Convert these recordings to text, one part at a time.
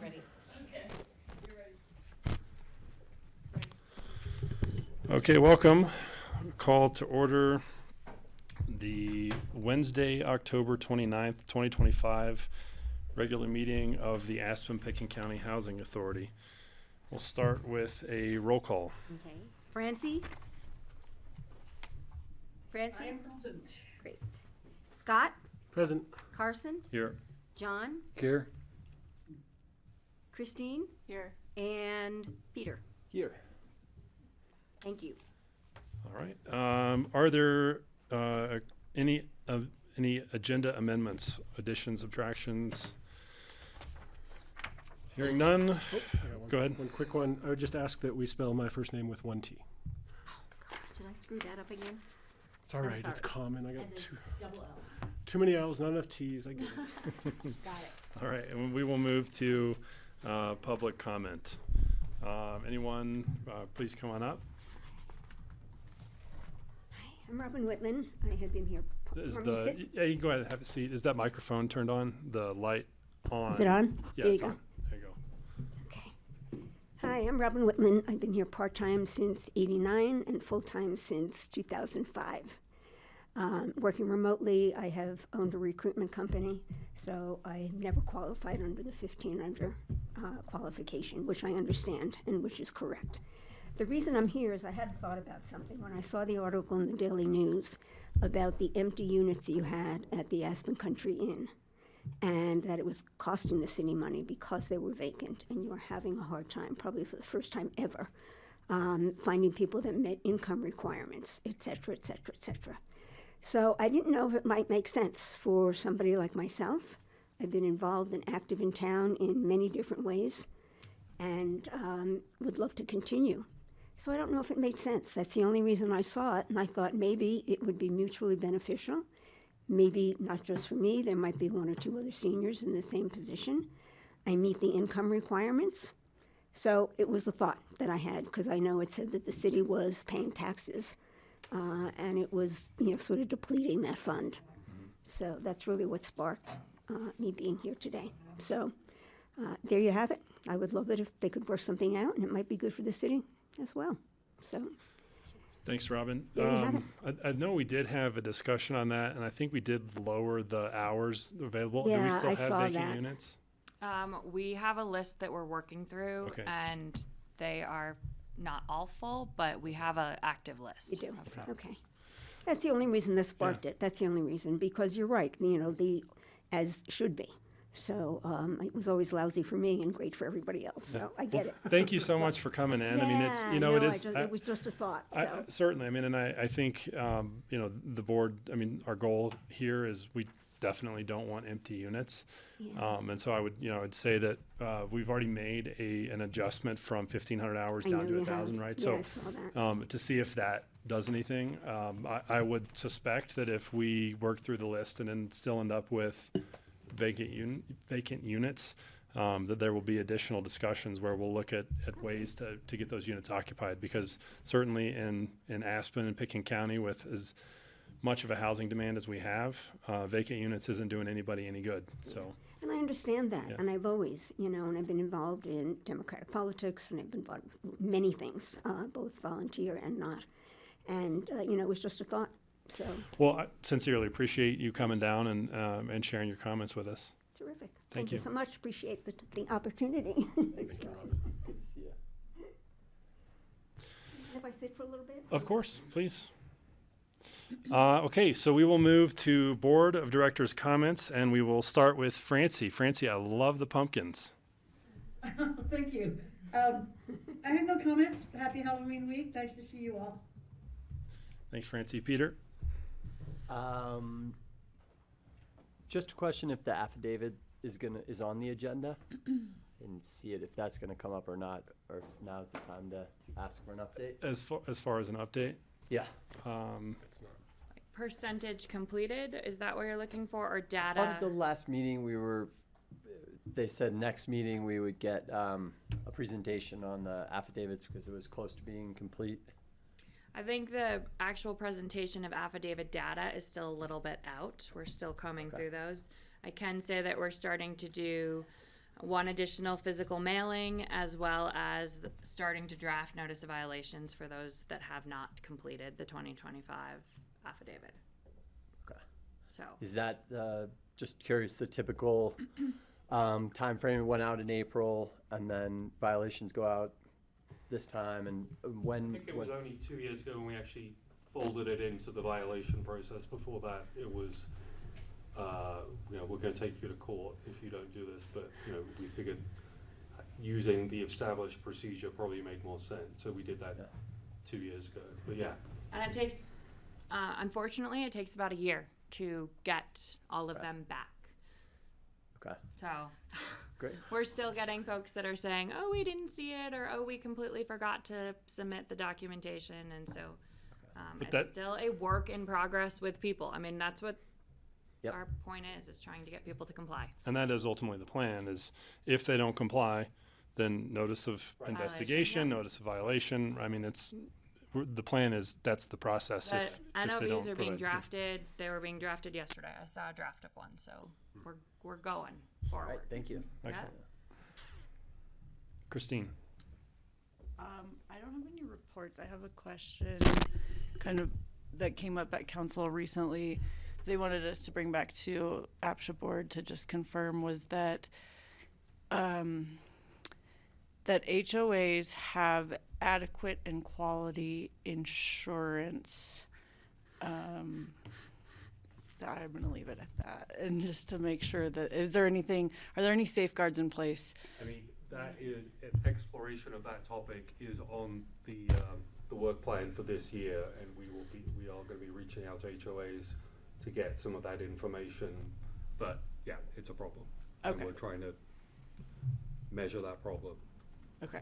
ready. Okay, you're ready. Okay, welcome. Call to order the Wednesday, October 29th, 2025 regular meeting of the Aspen Pitkin County Housing Authority. We'll start with a roll call. Okay. Francie? I Francie? am present. Great. Scott? Present. Carson? Here. John? Here. Christine? Here. And Peter? Here. Thank you. All right. Are there any agenda amendments, additions, subtractions? Hearing none. I got one, Go ahead. One quick one. I would just ask that we spell my first name with one T. Oh, God. Should I screw that up again? It's all I'm right. It's sorry. common. I got And then double L. too many L's, not enough T's. I get it. Got it. All right, and we will move to public comment. Anyone, please come on up. Hi, I'm Robin Whitman. I have been here. Is Want me to sit? yeah, you can go ahead and have a seat. Is that microphone turned on? The light on? Is it on? Yeah, There it's you go. on. There you go. Okay. Hi, I'm Robin Whitman. I've been here part-time since '89 and full-time since 2005. Working remotely, I have owned a recruitment company, so I never qualified under the 15 under qualification, which I understand and which is correct. The reason I'm here is I had thought about something when I saw the article in the Daily News about the empty units you had at the Aspen Country Inn, and that it was costing the city money because they were vacant, and you were having a hard time, probably for the first time ever, finding people that met income requirements, et cetera, et cetera, et cetera. So I didn't know if it might make sense for somebody like myself. I've been involved and active in town in many different ways, and would love to continue. So I don't know if it made sense. That's the only reason I saw it, and I thought maybe it would be mutually beneficial. Maybe not just for me, there might be one or two other seniors in the same position. I meet the income requirements. So it was the thought that I had, because I know it said that the city was paying taxes, and it was, sort of depleting that fund. So that's really what sparked me being here today. So there you have it. I would love it if they could work something out, and it might be good for the city as well. So. Thanks, Robin. There you have it. I know we did have a discussion on that, and I think we did lower the hours available. Do we Yeah, still I have saw vacant that. units? We have a list that we're working through, Okay. and they are not all full, but we have an active list. You do? of folks. Okay. That's the only reason that sparked it. That's the only reason, because you're right, as should be. So it was always lousy for me and great for everybody else, so I get it. Thank you so much for coming in. I mean, it's, Yeah, it no, is. it was just a thought, so. Certainly. I mean, and I think, the board, I mean, our goal here is we definitely don't want empty units. Yeah. And so I would, I'd say that we've already made an adjustment from 1,500 hours I down know to you 1,000, have. right? Yeah, I saw that. To see if that does anything, I would suspect that if we work through the list and then still end up with vacant units, that there will be additional discussions where we'll look at ways to get those units occupied, because certainly in Aspen and Pitkin County, with as much of a housing demand as we have, vacant units isn't doing anybody any good. So. And I understand that, Yeah. and I've always, and I've been involved in Democratic politics, and I've been involved with many things, both volunteer and not. And, it was just a thought, so. Well, I sincerely appreciate you coming down and sharing your comments with us. Terrific. Thank you you. so much. Appreciate the opportunity. Thank you, Robin. If I sit for a little bit? Of course, please. Okay, so we will move to Board of Directors comments, and we will start with Francie. Francie, I love the pumpkins. Thank you. I have no comments. Happy Halloween week. Nice to see you all. Thanks, Francie. Peter? Just a question if the affidavit is on the agenda and see if that's gonna come up or not, or if now's the time to ask for an update. As far as an update? Yeah. It's not. Percentage completed, is that what you're looking for, or data? On the last meeting, they said next meeting we would get a presentation on the affidavits because it was close to being complete. I think the actual presentation of affidavit data is still a little bit out. We're still combing through those. I can say that we're starting to do one additional physical mailing, as well as starting to draft notice of violations for those that have not completed the 2025 affidavit. Okay. So, Is that, just curious, the typical time frame? It went out in April, and then violations go out this time, and when? I think it was only 2 years ago when we actually folded it into the violation process. Before that, it was, we're going to take you to court if you don't do this. But, we figured using the established procedure probably made more sense. So we did that 2 years ago. But yeah. and it takes, unfortunately, it takes about a year to get all of them back. Okay, So great. we're still getting folks that are saying, oh, we didn't see it, or oh, we completely forgot to submit the documentation. And so But it's that- still a work in progress with people. I mean, that's what Yep. our point is trying to get people to comply. And that is ultimately the plan, is if they don't comply, then notice of investigation, yeah. notice of violation. I mean, the plan is, that's the process. But If they NOVs don't are being provide- drafted. They were being drafted yesterday. I saw a draft of one, so we're going All right, forward. thank you. Excellent. Christine? I don't have any reports. I have a question kind of that came up at council recently. They wanted us to bring back to APCHA board to just confirm was that that HOAs have adequate and quality insurance. I'm going to leave it at that. And just to make sure that, are there any safeguards in place? I mean, that is, exploration of that topic is on the work plan for this year, and we are going to be reaching out to HOAs to get some of that information. But yeah, it's a problem. Okay. And we're trying to measure that problem. Okay.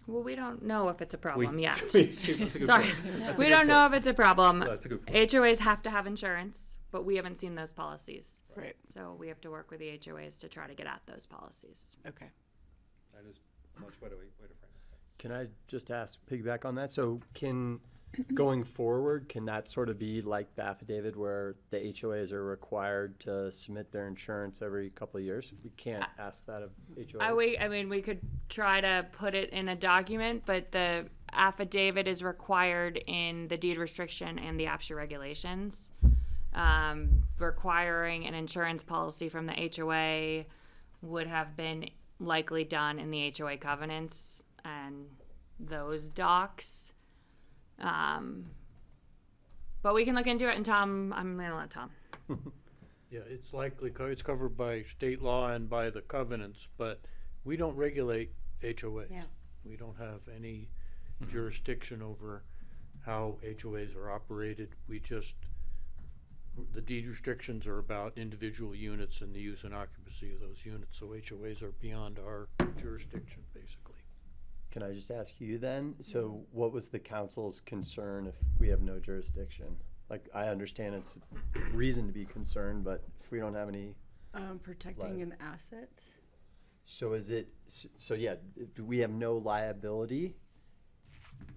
Well, we don't know if it's a problem yet. That's a good Sorry, point. That's a we good don't know point. if it's a problem. That's a good point. HOAs have to have insurance, but we haven't seen those policies. Right. So we have to work with the HOAs to try to get at those policies. Okay. That is a much better way to frame it. Can I just ask, piggyback on that? So going forward, can that sort of be like the affidavit where the HOAs are required to submit their insurance every couple of years? We can't ask that of HOAs? I mean, we could try to put it in a document, but the affidavit is required in the deed restriction and the APCHA regulations. Requiring an insurance policy from the HOA would have been likely done in the HOA covenants and those docs. But we can look into it, and Tom, I'm going to let Tom. Yeah, it's likely, it's covered by state law and by the covenants, but we don't regulate HOAs. Yeah. We don't have any jurisdiction over how HOAs are operated. The deed restrictions are about individual units and the use and occupancy of those units, so HOAs are beyond our jurisdiction, basically. Can I just ask you then? So what was the council's concern if we have no jurisdiction? Like, I understand it's reason to be concerned, but if we don't have any, Protecting an asset. so is it, so yeah, do we have no liability,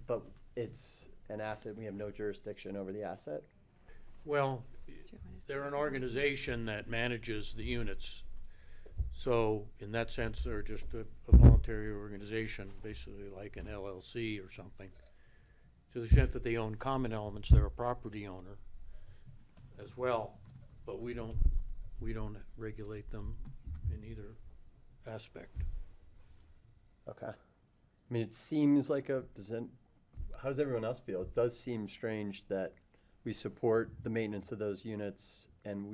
but it's an asset, we have no jurisdiction over the asset? Well, they're an organization that manages the units. So in that sense, they're just a voluntary organization, basically like an LLC or something. To the extent that they own common elements, they're a property owner as well, but we don't regulate them in either aspect. Okay. I mean, it seems like how does everyone else feel? It does seem strange that we support the maintenance of those units and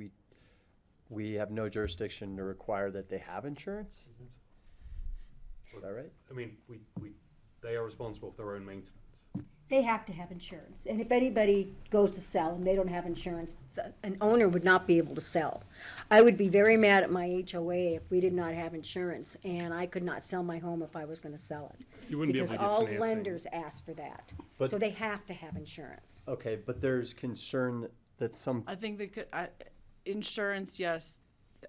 we have no jurisdiction to require that they have insurance? Is that right? I mean, they are responsible for their own maintenance. They have to have insurance. And if anybody goes to sell and they don't have insurance, an owner would not be able to sell. I would be very mad at my HOA if we did not have insurance and I could not sell my home if I was gonna sell it. You wouldn't be able to get Because all financing. lenders ask for that. But- So they have to have insurance. Okay, but there's concern that some, I think they could, insurance, yes.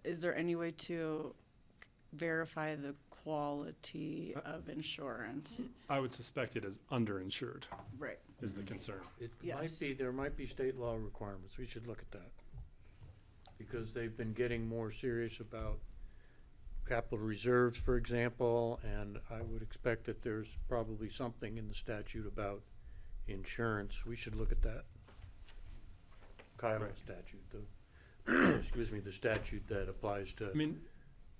Is there any way to verify the quality of insurance? I would suspect it is underinsured, Right. is the concern. Yes. There might be state law requirements. We should look at that. Because they've been getting more serious about capital reserves, for example, and I would expect that there's probably something in the statute about insurance. We should look at that. Kyle's Right. statute, the, excuse me, the statute that applies to I mean,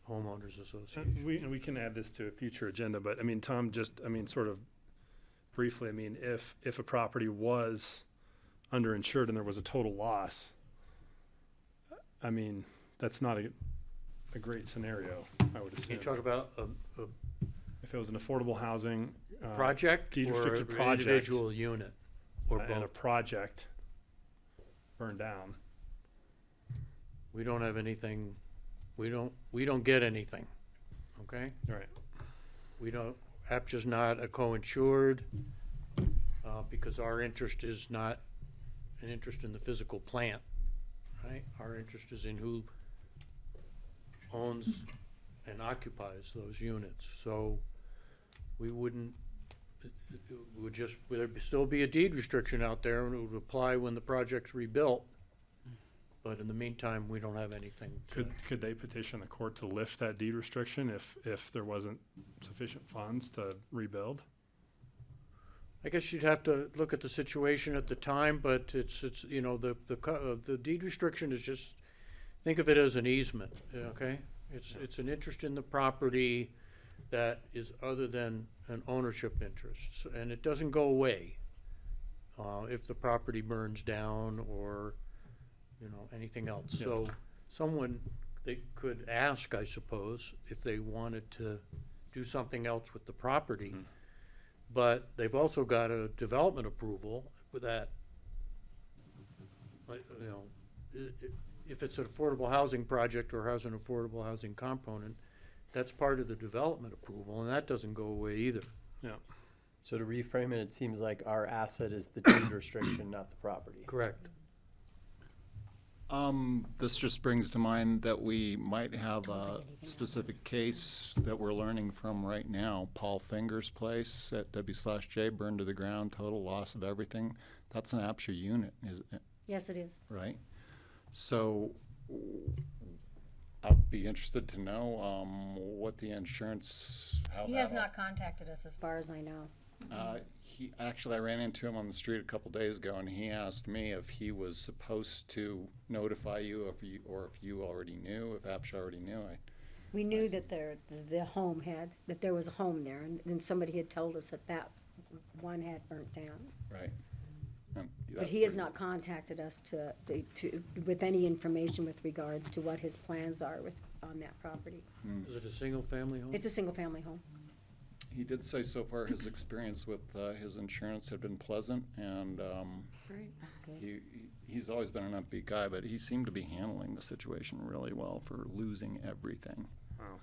homeowners associations. we can add this to a future agenda, but I mean, Tom, just, I mean, sort of briefly, I mean, if a property was underinsured and there was a total loss, I mean, that's not a great scenario, I would You assume. talk about a If it was an affordable housing, project deed or restricted an project, individual unit, or and a both. project burned down, We don't have anything, we don't get anything, okay? right? We don't, APCHA's not a co-insured, because our interest is not an interest in the physical plant, right? Our interest is in who owns and occupies those units, so we wouldn't, it would just, there'd still be a deed restriction out there, and it would apply when the project's rebuilt. But in the meantime, we don't have anything to. Could they petition the court to lift that deed restriction if there wasn't sufficient funds to rebuild? I guess you'd have to look at the situation at the time, but it's, you know, the deed restriction is just, think of it as an easement, okay? It's an interest in the property that is other than an ownership interest, and it doesn't go away if the property burns down or, you know, anything else. Yeah. So someone, they could ask, I suppose, if they wanted to do something else with the property. Mhm. But they've also got a development approval with that, like, you know, if it's an affordable housing project or has an affordable housing component, that's part of the development approval, and that doesn't go away either. Yeah. So to reframe it, it seems like our asset is the deed restriction, not the property. Correct. This just brings to mind that we might have a specific case that we're learning from right now. Paul Finger's place at W/J burned to the ground, total loss of everything. That's an APCHA unit, is it, Yes, it is. right? So I'd be interested to know what the insurance, how He that has all- not contacted us as far as I know. He actually, I ran into him on the street a couple days ago, and he asked me if he was supposed to notify you, or if you already knew, if APCHA already knew. We knew that the home that there was a home there, and then somebody had told us that one had burnt down. Right. But That's he has pretty- not contacted us with any information with regards to what his plans are on that property. Is it a single-family home? It's a single-family home. He did say so far his experience with his insurance had been pleasant, and Great. That's good. he's always been an upbeat guy, but he seemed to be handling the situation really well for losing everything. Wow.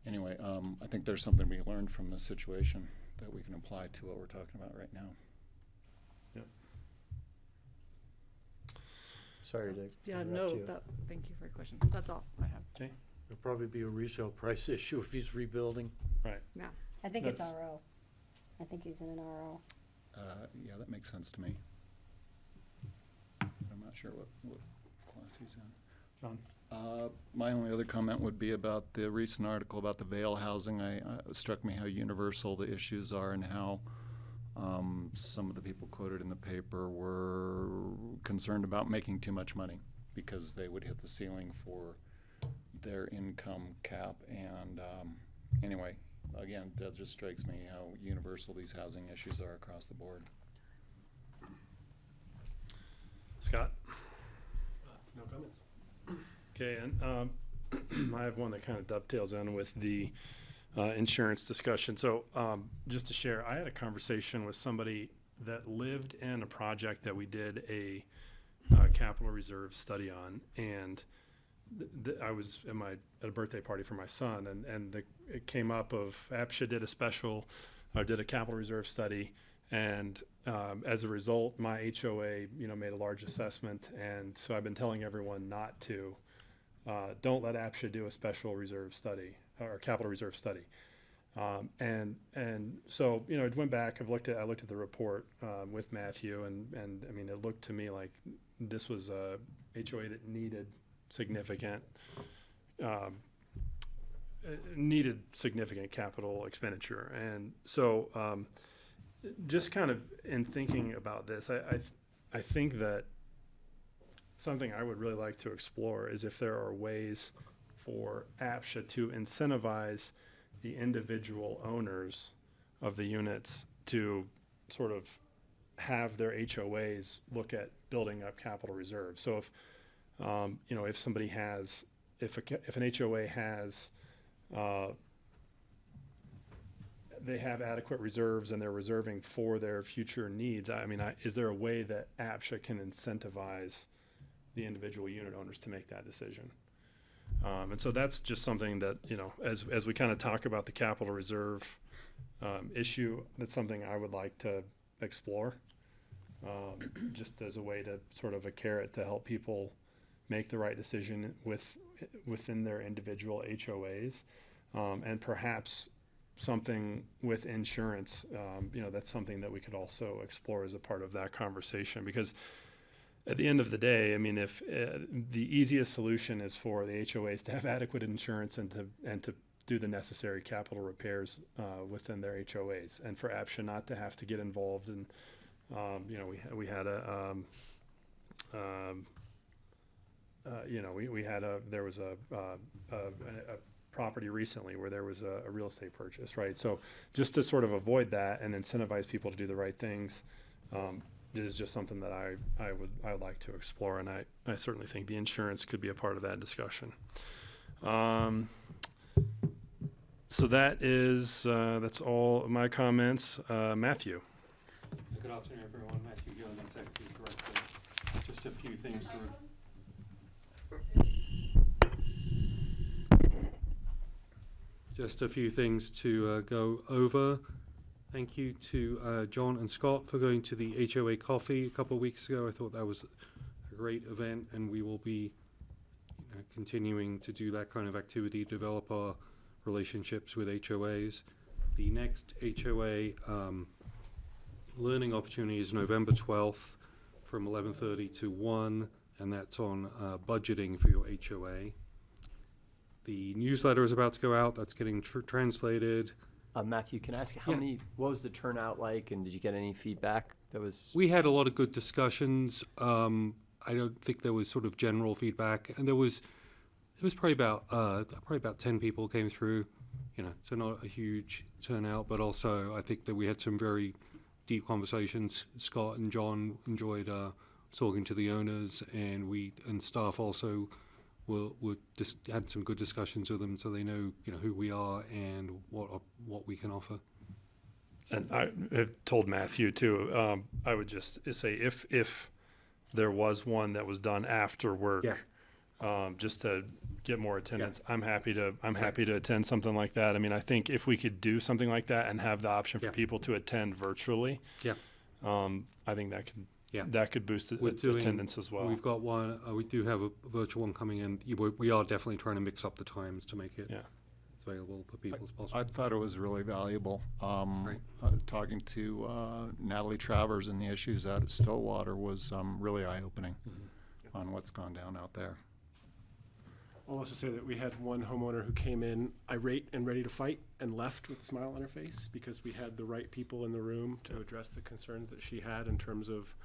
Anyway, I think there's something we learned from this situation that we can apply to what we're talking about right now. Sorry to Yeah, interrupt no, you. thank you for your questions. That's all I have. It'll probably be a resale price issue if he's rebuilding. Right. I think it's That's- RO. I think he's in an RO. Yeah, that makes sense to me. I'm not sure what class he's in. John? My only other comment would be about the recent article about the Vail housing. It struck me how universal the issues are, and how some of the people quoted in the paper were concerned about making too much money because they would hit the ceiling for their income cap. And anyway, again, that just strikes me how universal these housing issues are across the board. Scott? No comments. Okay, and I have one that kind of dovetails in with the insurance discussion. So just to share, I had a conversation with somebody that lived in a project that we did a capital reserve study on, and I was at a birthday party for my son, and it came up of APCHA did a capital reserve study, and as a result, my HOA made a large assessment, and so I've been telling everyone not to. Don't let APCHA do a special reserve study or capital reserve study. And so, I went back, I looked at the report with Matthew, and I mean, it looked to me like this was a HOA that needed significant needed significant capital expenditure. And so just kind of in thinking about this, I think that something I would really like to explore is if there are ways for APCHA to incentivize the individual owners of the units to sort of have their HOAs look at building up capital reserves. So if if somebody has, if an HOA has, they have adequate reserves and they're reserving for their future needs, I mean, is there a way that APCHA can incentivize the individual unit owners to make that decision? And so that's just something that, as we kind of talk about the capital reserve issue, that's something I would like to explore, just as a way to sort of a carrot to help people make the right decision within their individual HOAs, and perhaps something with insurance. That's something that we could also explore as a part of that conversation, because at the end of the day, I mean, if the easiest solution is for the HOAs to have adequate insurance and to do the necessary capital repairs within their HOAs, and for APCHA not to have to get involved. And we had a there was a property recently where there was a real estate purchase, right? So just to sort of avoid that and incentivize people to do the right things, is just something that I would like to explore, and I certainly think the insurance could be a part of that discussion. So that's all of my comments. Matthew. Good afternoon, everyone. Matthew Gillen, Executive Director. Just a few things to go over. Thank you to John and Scott for going to the HOA coffee a couple of weeks ago. I thought that was a great event, and we will be continuing to do that kind of activity, develop our relationships with HOAs. The next HOA learning opportunity is November 12th from 11:30 to 1, and that's on budgeting for your HOA. The newsletter is about to go out. That's getting translated. Matthew, can I ask Yeah. what was the turnout like, and did you get any feedback that was? We had a lot of good discussions. I don't think there was sort of general feedback, and it was probably about 10 people came through, so not a huge turnout, but also I think that we had some very deep conversations. Scott and John enjoyed talking to the owners, and staff also had some good discussions with them, so they know who we are and what we can offer. And I have told Matthew too. I would just say if there was one that was done after work, just to get more attendance, I'm happy to attend something like that. I mean, I think if we could do something like that and have the option for people to attend virtually, I think that could boost attendance as well. We've got one. We do have a virtual one coming in. We are definitely trying to mix up the times to make it available for people as possible. I thought it was really valuable. Talking to Natalie Travers and the issues out at Stillwater was really eye-opening on what's gone down out there. I'll also say that we had one homeowner who came in irate and ready to fight and left with a smile on her face because we had the right people in the room to address the concerns that she had in terms of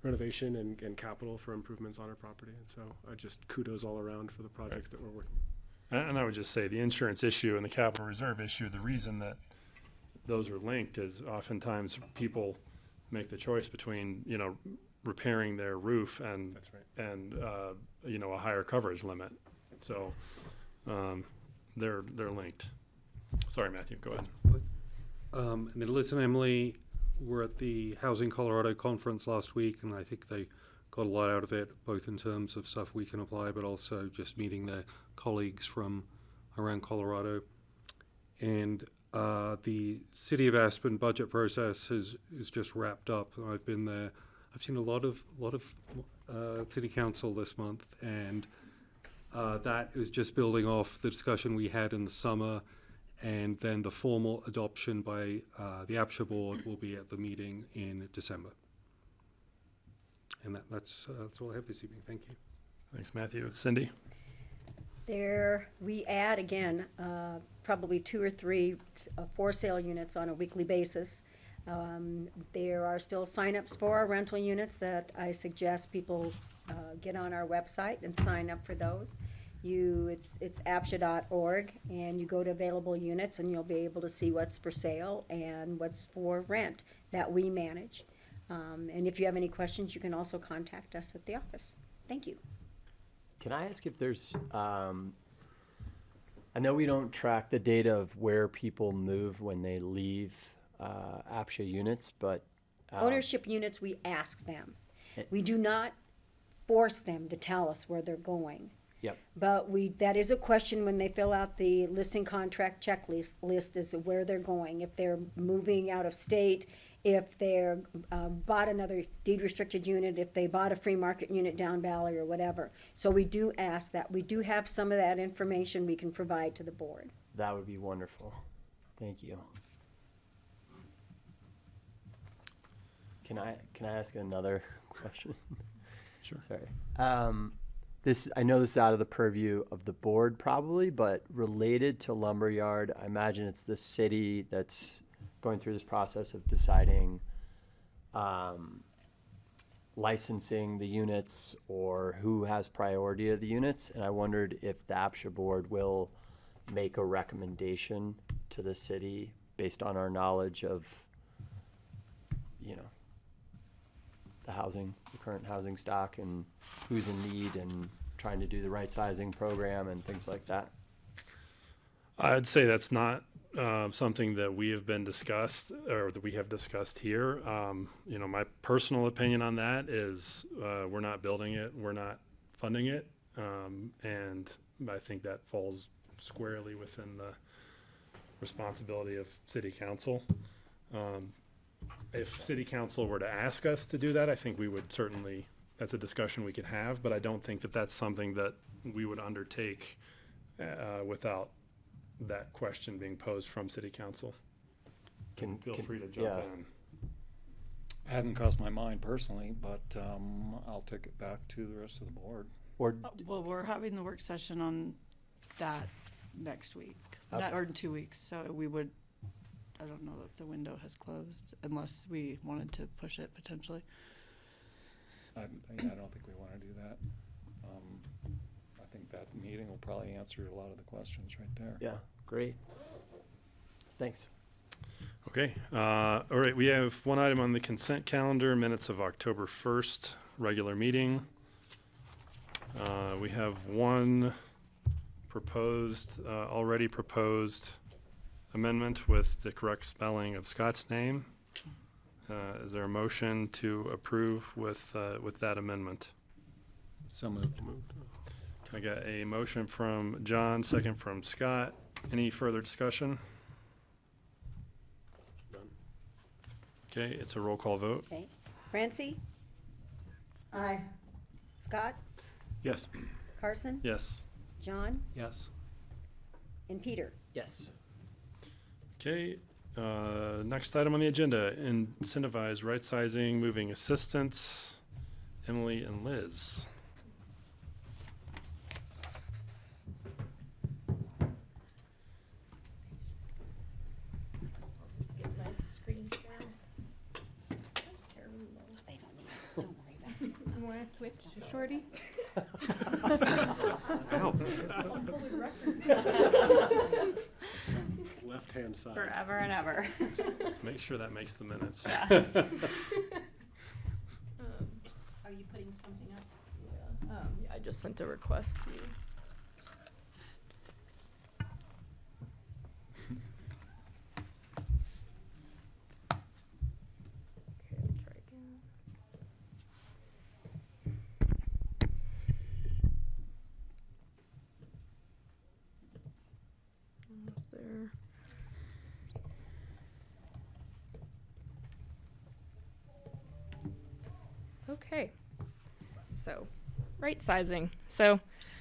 renovation and capital for improvements on her property. And so just kudos all around for the projects that we're working on. And I would just say the insurance issue and the capital reserve issue, the reason that those are linked is oftentimes people make the choice between, repairing their roof and a higher coverage limit. So they're linked. Sorry, Matthew, go ahead. And then Liz and Emily were at the Housing Colorado conference last week, and I think they got a lot out of it, both in terms of stuff we can apply, but also just meeting their colleagues from around Colorado. And the City of Aspen budget process is just wrapped up. I've been there. I've seen a lot of City Council this month, and that is just building off the discussion we had in the summer, and then the formal adoption by the APCHA board will be at the meeting in December. And that's all I have this evening. Thank you. Thanks, Matthew. Cindy? We add again, probably 2 or 3 for sale units on a weekly basis. There are still signups for our rental units that I suggest people get on our website and sign up for those. It's APCHA.org, and you go to available units and you'll be able to see what's for sale and what's for rent that we manage. And if you have any questions, you can also contact us at the office. Thank you. Can I ask if there's, I know we don't track the data of where people move when they leave APCHA units, but. Ownership units, we ask them. We do not force them to tell us where they're going. Yep. But that is a question when they fill out the listing contract checklist list as to where they're going, if they're moving out of state, if they're bought another deed restricted unit, if they bought a free market unit down Valley or whatever. So we do ask that. We do have some of that information we can provide to the board. That would be wonderful. Thank you. Can I ask another question? Sure. Sorry. I know this is out of the purview of the board probably, but related to lumberyard, I imagine it's the city that's going through this process of deciding licensing the units or who has priority of the units. And I wondered if the APCHA board will make a recommendation to the city based on our knowledge of, the current housing stock and who's in need and trying to do the right-sizing program and things like that. I'd say that's not something that we have been discussed or that we have discussed here. My personal opinion on that is we're not building it, we're not funding it, and I think that falls squarely within the responsibility of City Council. If City Council were to ask us to do that, I think we would certainly, that's a discussion we could have, but I don't think that that's something that we would undertake without that question being posed from City Council. Feel free to jump in. Hadn't crossed my mind personally, but I'll take it back to the rest of the board. Or Well, we're having the work session on that next week, or in 2 weeks, so we would, I don't know if the window has closed unless we wanted to push it potentially. I don't think we want to do that. I think that meeting will probably answer a lot of the questions right there. yeah, great. Thanks. Okay. All right. We have one item on the consent calendar, minutes of October 1st, regular meeting. We have one already proposed amendment with the correct spelling of Scott's name. Is there a motion to approve with that amendment? So moved. I got a motion from John, second from Scott. Any further discussion? None. Okay, it's a roll call vote. Okay. Francie? Aye. Scott? Yes. Carson? Yes. John? Yes. And Peter? Yes. Okay, next item on the agenda, incentivized right-sizing, moving assistants, Emily and Liz. You want to switch, Shorty? Left-hand side. Forever and ever. Make sure that makes the minutes. Are you putting something up? Yeah, I just sent a request to you. Okay, I'll try again. Almost there. Okay, so right sizing. So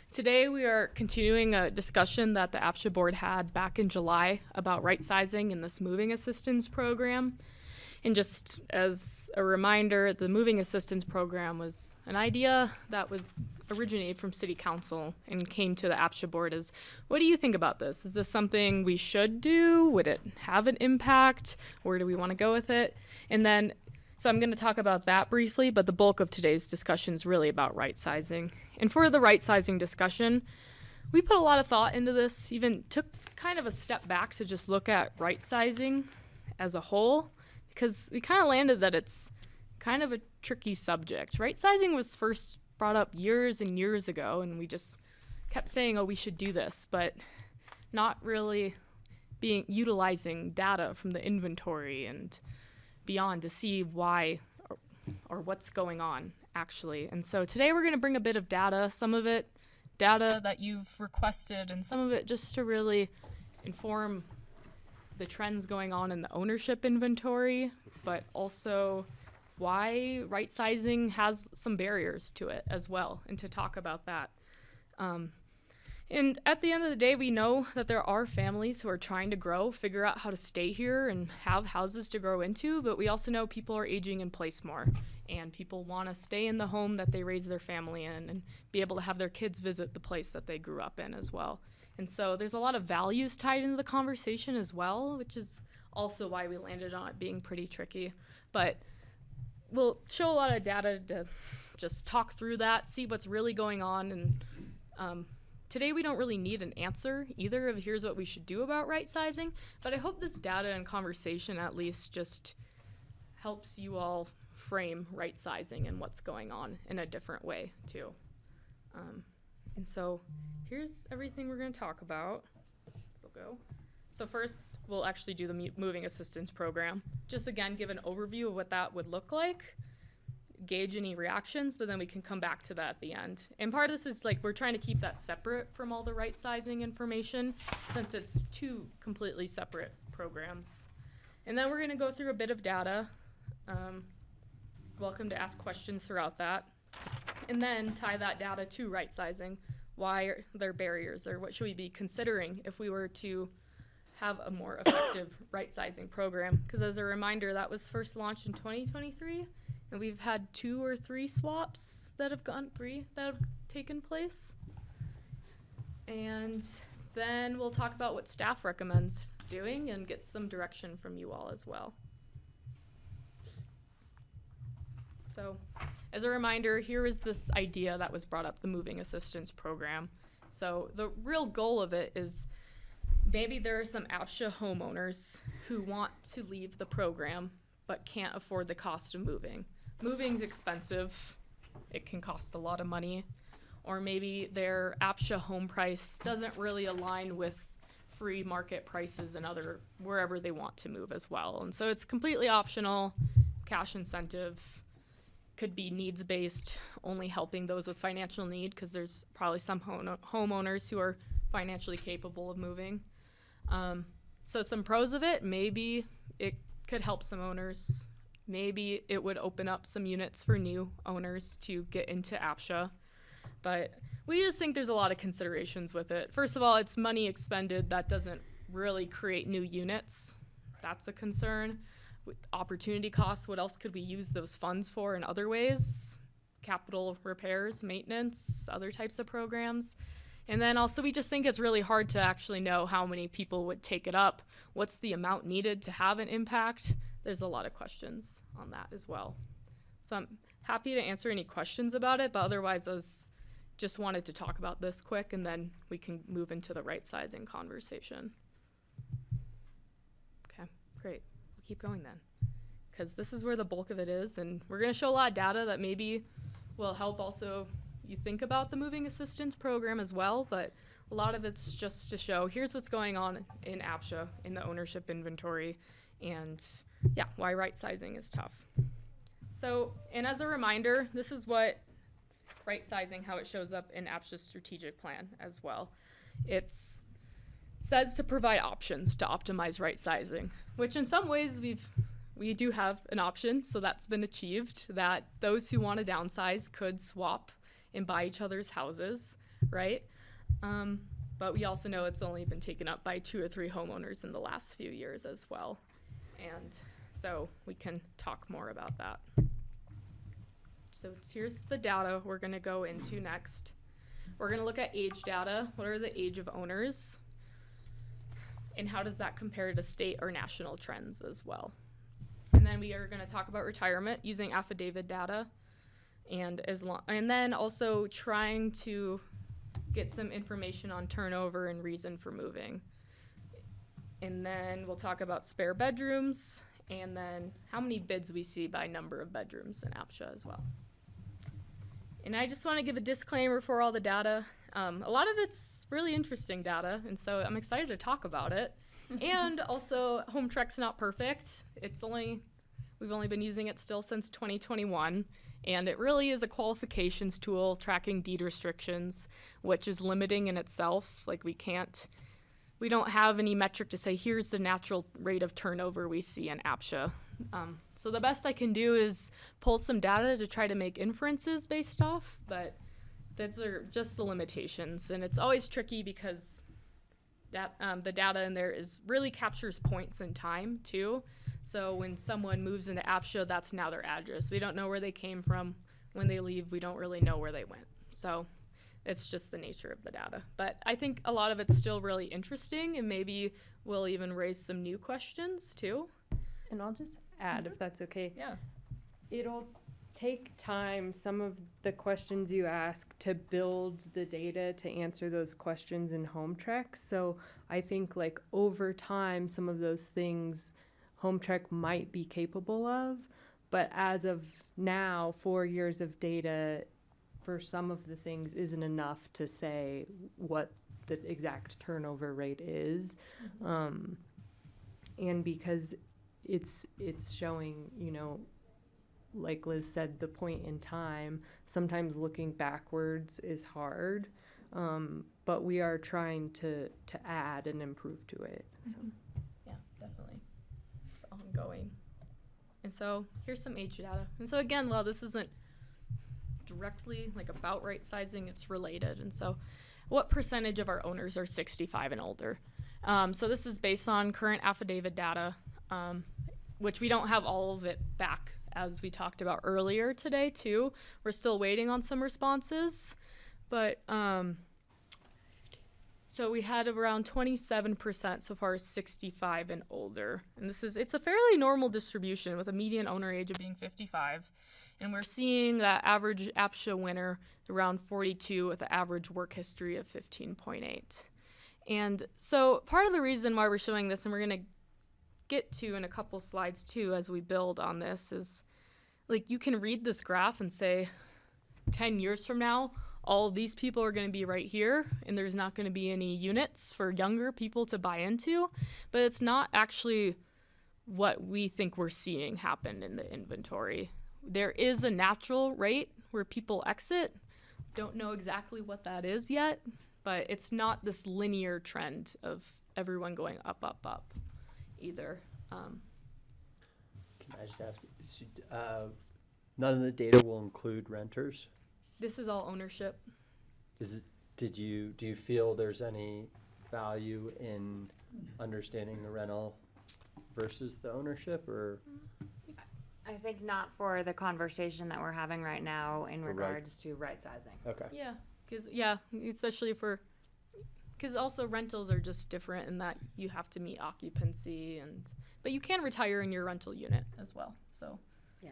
today we are continuing a discussion that the APCHA board had back in July about right sizing in this moving assistance program. And just as a reminder, the moving assistance program was an idea that was originated from City Council and came to the APCHA board is, what do you think about this? Is this something we should do? Would it have an impact? Where do we want to go with it? And then, so I'm going to talk about that briefly, but the bulk of today's discussion is really about right sizing. And for the right sizing discussion, we put a lot of thought into this, even took kind of a step back to just look at right sizing as a whole, because we kind of landed that it's kind of a tricky subject. Right sizing was first brought up years and years ago, and we just kept saying, oh, we should do this, but not really utilizing data from the inventory and beyond to see why or what's going on actually. And so today we're going to bring a bit of data, some of it data that you've requested, and some of it just to really inform the trends going on in the ownership inventory, but also why right sizing has some barriers to it as well, and to talk about that. And at the end of the day, we know that there are families who are trying to grow, figure out how to stay here and have houses to grow into, but we also know people are aging in place more, and people want to stay in the home that they raised their family in and be able to have their kids visit the place that they grew up in as well. And so there's a lot of values tied into the conversation as well, which is also why we landed on it being pretty tricky. But we'll show a lot of data to just talk through that, see what's really going on. And today we don't really need an answer either of here's what we should do about right sizing, but I hope this data and conversation at least just helps you all frame right sizing and what's going on in a different way too. And so here's everything we're going to talk about. It'll go. So first, we'll actually do the moving assistance program. Just again, give an overview of what that would look like, gauge any reactions, but then we can come back to that at the end. And part of this is like, we're trying to keep that separate from all the right sizing information, since it's two completely separate programs. And then we're going to go through a bit of data. Welcome to ask questions throughout that. And then tie that data to right sizing. Why are there barriers, or what should we be considering if we were to have a more effective right sizing program? Because as a reminder, that was first launched in 2023, and we've had 2 or 3 swaps that have taken place. And then we'll talk about what staff recommends doing and get some direction from you all as well. So as a reminder, here is this idea that was brought up, the moving assistance program. So the real goal of it is maybe there are some APCHA homeowners who want to leave the program but can't afford the cost of moving. Moving's expensive. It can cost a lot of money. Or maybe their APCHA home price doesn't really align with free market prices and wherever they want to move as well. And so it's completely optional, cash incentive. Could be needs-based, only helping those with financial need, because there's probably some homeowners who are financially capable of moving. So some pros of it, maybe it could help some owners. Maybe it would open up some units for new owners to get into APCHA. But we just think there's a lot of considerations with it. First of all, it's money expended that doesn't really create new units. That's a concern. With opportunity costs, what else could we use those funds for in other ways? Capital repairs, maintenance, other types of programs. And then also we just think it's really hard to actually know how many people would take it up. What's the amount needed to have an impact? There's a lot of questions on that as well. So I'm happy to answer any questions about it, but otherwise I just wanted to talk about this quick, and then we can move into the right sizing conversation. Okay, great. Keep going then, because this is where the bulk of it is, and we're going to show a lot of data that maybe will help also you think about the moving assistance program as well, but a lot of it's just to show here's what's going on in APCHA in the ownership inventory, and yeah, why right sizing is tough. So, and as a reminder, this is what right sizing, how it shows up in APCHA's strategic plan as well. It's says to provide options to optimize right sizing, which in some ways we do have an option, so that's been achieved, that those who want to downsize could swap and buy each other's houses, right? But we also know it's only been taken up by 2 or 3 homeowners in the last few years as well. And so we can talk more about that. So here's the data we're going to go into next. We're going to look at age data. What are the age of owners? And how does that compare to state or national trends as well? And then we are going to talk about retirement using affidavit data, and then also trying to get some information on turnover and reason for moving. And then we'll talk about spare bedrooms, and then how many bids we see by number of bedrooms in APCHA as well. And I just want to give a disclaimer for all the data. A lot of it's really interesting data, and so I'm excited to talk about it. And also, HomeTrack's not perfect. We've only been using it still since 2021, and it really is a qualifications tool tracking deed restrictions, which is limiting in itself. Like we don't have any metric to say, here's the natural rate of turnover we see in APCHA. So the best I can do is pull some data to try to make inferences based off, but those are just the limitations. And it's always tricky because the data in there really captures points in time too. So when someone moves into APCHA, that's now their address. We don't know where they came from. When they leave, we don't really know where they went. So it's just the nature of the data. But I think a lot of it's still really interesting, and maybe we'll even raise some new questions too. And I'll just add, if that's okay. Yeah. It'll take time, some of the questions you ask, to build the data to answer those questions in HomeTrack. So I think like over time, some of those things HomeTrack might be capable of, but as of now, 4 years of data for some of the things isn't enough to say what the exact turnover rate is. And because it's showing, like Liz said, the point in time, sometimes looking backwards is hard, but we are trying to add and improve to it. So. Yeah, definitely. It's ongoing. And so here's some age data. And so again, while this isn't directly like about right sizing, it's related. And so what percentage of our owners are 65 and older? So this is based on current affidavit data, which we don't have all of it back, as we talked about earlier today too. We're still waiting on some responses, but so we had around 27% so far as 65 and older. And it's a fairly normal distribution with a median owner age of being 55. And we're seeing that average APCHA winner around 42 with an average work history of 15.8. And so part of the reason why we're showing this, and we're going to get to in a couple slides too as we build on this, is like you can read this graph and say 10 years from now, all of these people are going to be right here, and there's not going to be any units for younger people to buy into, but it's not actually what we think we're seeing happen in the inventory. There is a natural rate where people exit. Don't know exactly what that is yet, but it's not this linear trend of everyone going up, up, up either. Can I just ask, none of the data will include renters? This is all ownership. Do you feel there's any value in understanding the rental versus the ownership, or? I think not for the conversation that we're having right now in Right. regards to right sizing. Okay. Yeah, especially because also rentals are just different in that you have to meet occupancy, but you can retire in your rental unit as well. So Yeah.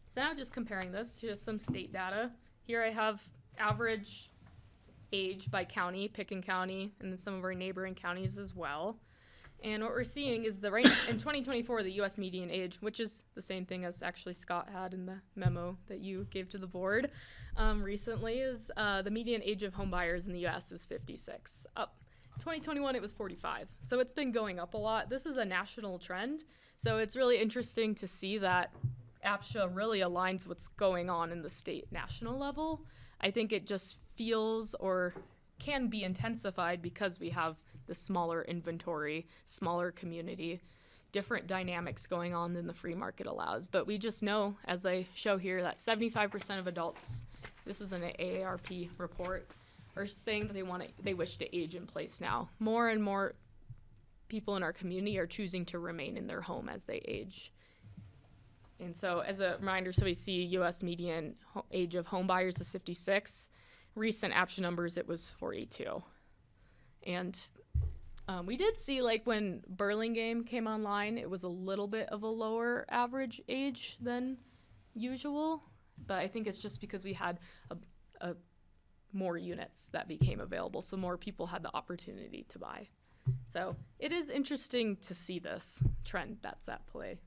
So now just comparing this to some state data. Here I have average age by county, Pitkin County, and then some of our neighboring counties as well. And what we're seeing is in 2024, the U.S. median age, which is the same thing as actually Scott had in the memo that you gave to the board recently, is the median age of home buyers in the U.S. is 56. Up 2021, it was 45. So it's been going up a lot. This is a national trend. So it's really interesting to see that APCHA really aligns what's going on in the state national level. I think it just feels or can be intensified because we have the smaller inventory, smaller community, different dynamics going on than the free market allows. But we just know, as I show here, that 75% of adults, this was an AARP report, are saying that they wish to age in place now. More and more people in our community are choosing to remain in their home as they age. And so as a reminder, so we see U.S. median age of home buyers is 56. Recent APCHA numbers, it was 42. And we did see, like, when Burlingame came online, it was a little bit of a lower average age than usual. But I think it's just because we had a more units that became available, so more people had the opportunity to buy. So it is interesting to see this trend that's at play.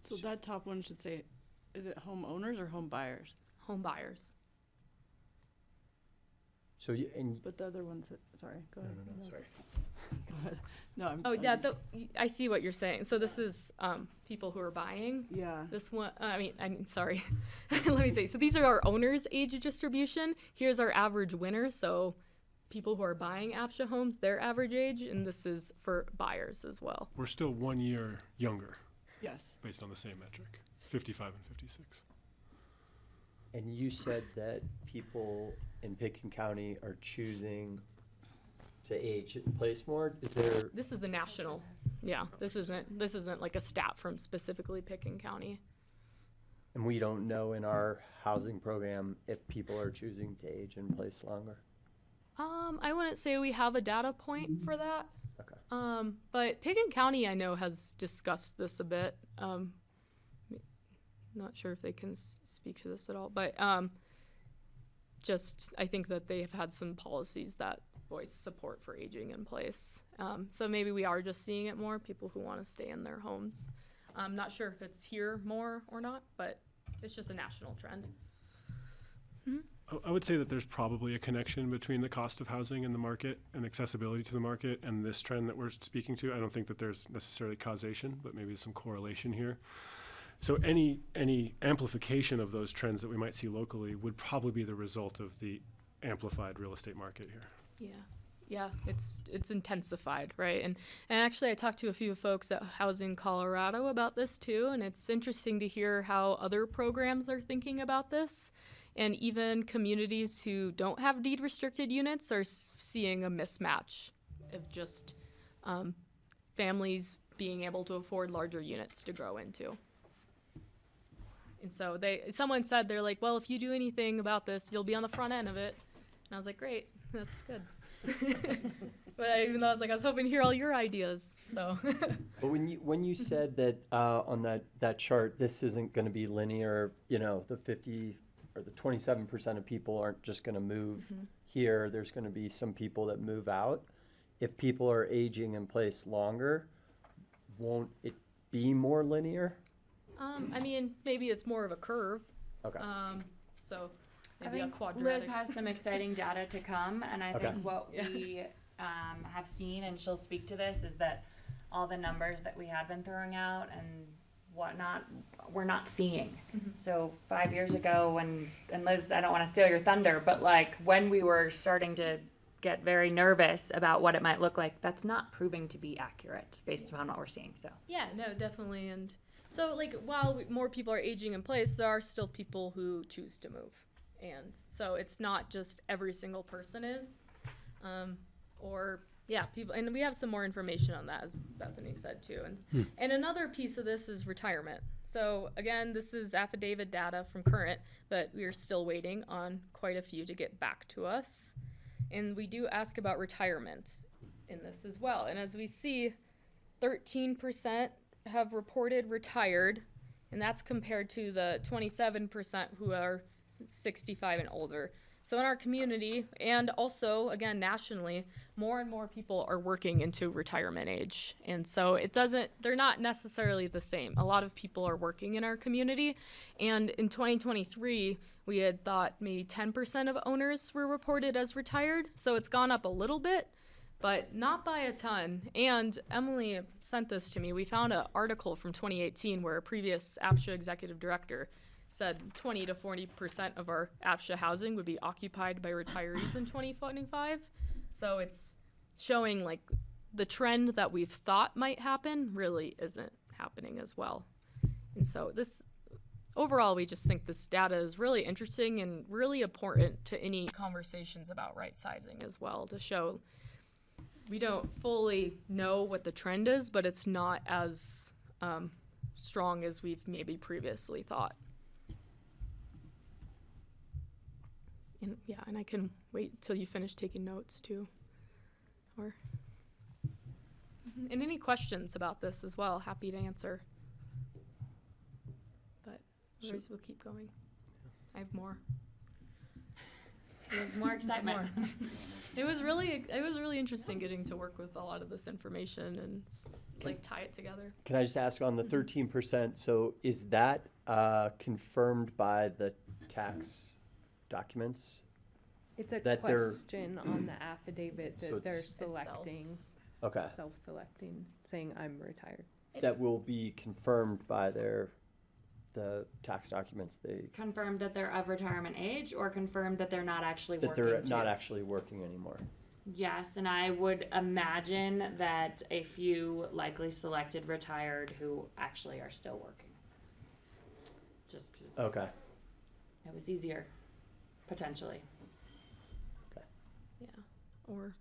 So that top one should say, is it homeowners or home buyers? Home buyers. So But the other one's, sorry, go ahead. No, sorry. Go ahead. No, I'm. Oh, yeah, I see what you're saying. So this is people who are buying. Yeah. This one, I mean, sorry. Let me say. So these are our owners' age distribution. Here's our average winner. So people who are buying APCHA homes, their average age, and this is for buyers as well. We're still 1 year younger. Yes. Based on the same metric, 55 and 56. And you said that people in Pitkin County are choosing to age in place more. Is there? This is a national. Yeah, this isn't like a stat from specifically Pitkin County. And we don't know in our housing program if people are choosing to age in place longer. I wouldn't say we have a data point for that. Okay. But Pitkin County, I know, has discussed this a bit. Not sure if they can speak to this at all, but just I think that they have had some policies that voice support for aging in place. So maybe we are just seeing it more, people who want to stay in their homes. I'm not sure if it's here more or not, but it's just a national trend. Mm-hmm. I would say that there's probably a connection between the cost of housing in the market and accessibility to the market and this trend that we're speaking to. I don't think that there's necessarily causation, but maybe some correlation here. So any amplification of those trends that we might see locally would probably be the result of the amplified real estate market here. Yeah, it's intensified, right? And actually I talked to a few folks at Housing Colorado about this too, and it's interesting to hear how other programs are thinking about this. And even communities who don't have deed restricted units are seeing a mismatch of just families being able to afford larger units to grow into. And so someone said, they're like, well, if you do anything about this, you'll be on the front end of it. And I was like, great, that's good. But even though I was hoping to hear all your ideas, so. But when you said that on that chart, this isn't going to be linear, the 50 or the 27% of people aren't just going to move here. There's going to be some people that move out. If people are aging in place longer, won't it be more linear? I mean, maybe it's more of a curve. Okay. So I maybe a think quadratic. Liz has some exciting data to come, and I think what we have seen, and she'll speak to this, is that all the numbers that we had been throwing out and whatnot, we're not seeing. So 5 years ago, and Liz, I don't want to steal your thunder, but like when we were starting to get very nervous about what it might look like, that's not proving to be accurate based upon what we're seeing. So yeah, no, definitely. And so like while more people are aging in place, there are still people who choose to move. And so it's not just every single person is, people, and we have some more information on that, as Bethany said too. And another piece of this is retirement. So again, this is affidavit data from current, but we are still waiting on quite a few to get back to us. And we do ask about retirement in this as well. And as we see, 13% have reported retired, and that's compared to the 27% who are 65 and older. So in our community, and also, again, nationally, more and more people are working into retirement age. And so they're not necessarily the same. A lot of people are working in our community. And in 2023, we had thought maybe 10% of owners were reported as retired. So it's gone up a little bit, but not by a ton. And Emily sent this to me. We found an article from 2018 where a previous APCHA executive director said 20 to 40% of our APCHA housing would be occupied by retirees in 2025. So it's showing like the trend that we've thought might happen really isn't happening as well. And so overall, we just think this data is really interesting and really important to any conversations about right sizing as well, to show we don't fully know what the trend is, but it's not as strong as we've maybe previously thought. And I can wait till you finish taking notes too. And any questions about this as well, happy to answer. But otherwise we'll keep going. I have more. There's more excitement. It was really interesting getting to work with a lot of this information and like tie it together. Can I just ask on the 13%, so is that confirmed by the tax documents? It's a that question on the affidavit So that they're it's selecting, Okay, self-selecting, saying I'm retired. that will be confirmed by the tax documents, they, Confirmed that they're of retirement age, or confirmed that they're not actually that working they're too? not actually working anymore. Yes, and I would imagine that a few likely selected retired who actually are still working. Just 'cause Okay, it was easier, potentially. Yeah, or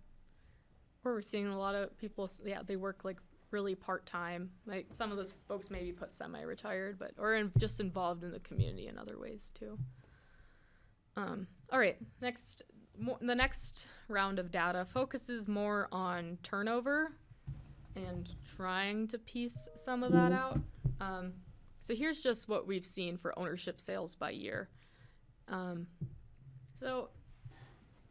we're seeing a lot of people, they work like really part-time. Like some of those folks maybe put semi-retired, but just involved in the community in other ways too. All right, the next round of data focuses more on turnover and trying to piece some of that out. So here's just what we've seen for ownership sales by year. So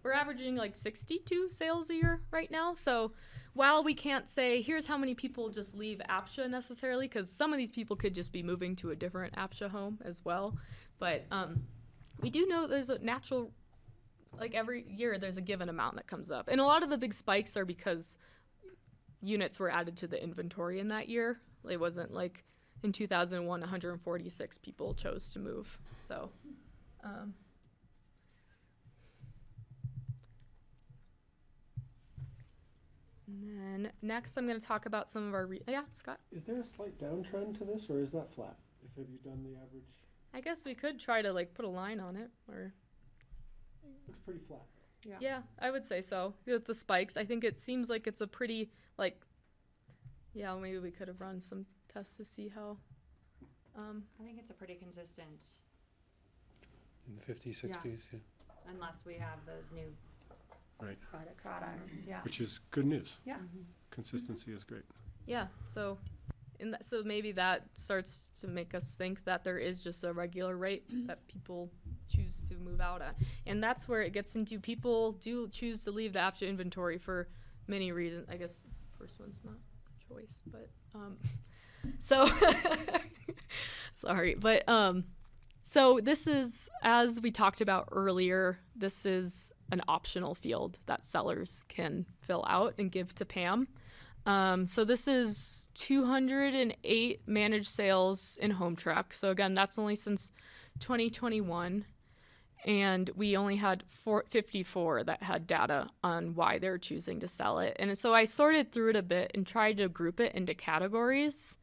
we're averaging like 62 sales a year right now. So while we can't say, here's how many people just leave APCHA necessarily, because some of these people could just be moving to a different APCHA home as well. But we do know there's a natural, like every year there's a given amount that comes up. And a lot of the big spikes are because units were added to the inventory in that year. It wasn't like in 2001, 146 people chose to move. So, and then next I'm going to talk about some of our, yeah, Scott? Is there a slight downtrend to this, or is that flat? Have you done the average? I guess we could try to like put a line on it, or. Looks pretty flat. Yeah, I would say so. With the spikes, I think it seems like it's a pretty, like, yeah, maybe we could have run some tests to see how. I think it's a pretty consistent. In the 50s, 60s, yeah. Unless we have those new products, yeah. Which is good news. Yeah. Consistency is great. Yeah, so so maybe that starts to make us think that there is just a regular rate that people choose to move out at. And that's where it gets into people do choose to leave the APCHA inventory for many reasons. I guess first one's not choice, but so sorry, but so this is, as we talked about earlier, this is an optional field that sellers can fill out and give to Pam. So this is 208 managed sales in home track. So again, that's only since 2021. And we only had 54 that had data on why they're choosing to sell it. And so I sorted through it a bit and tried to group it into categories.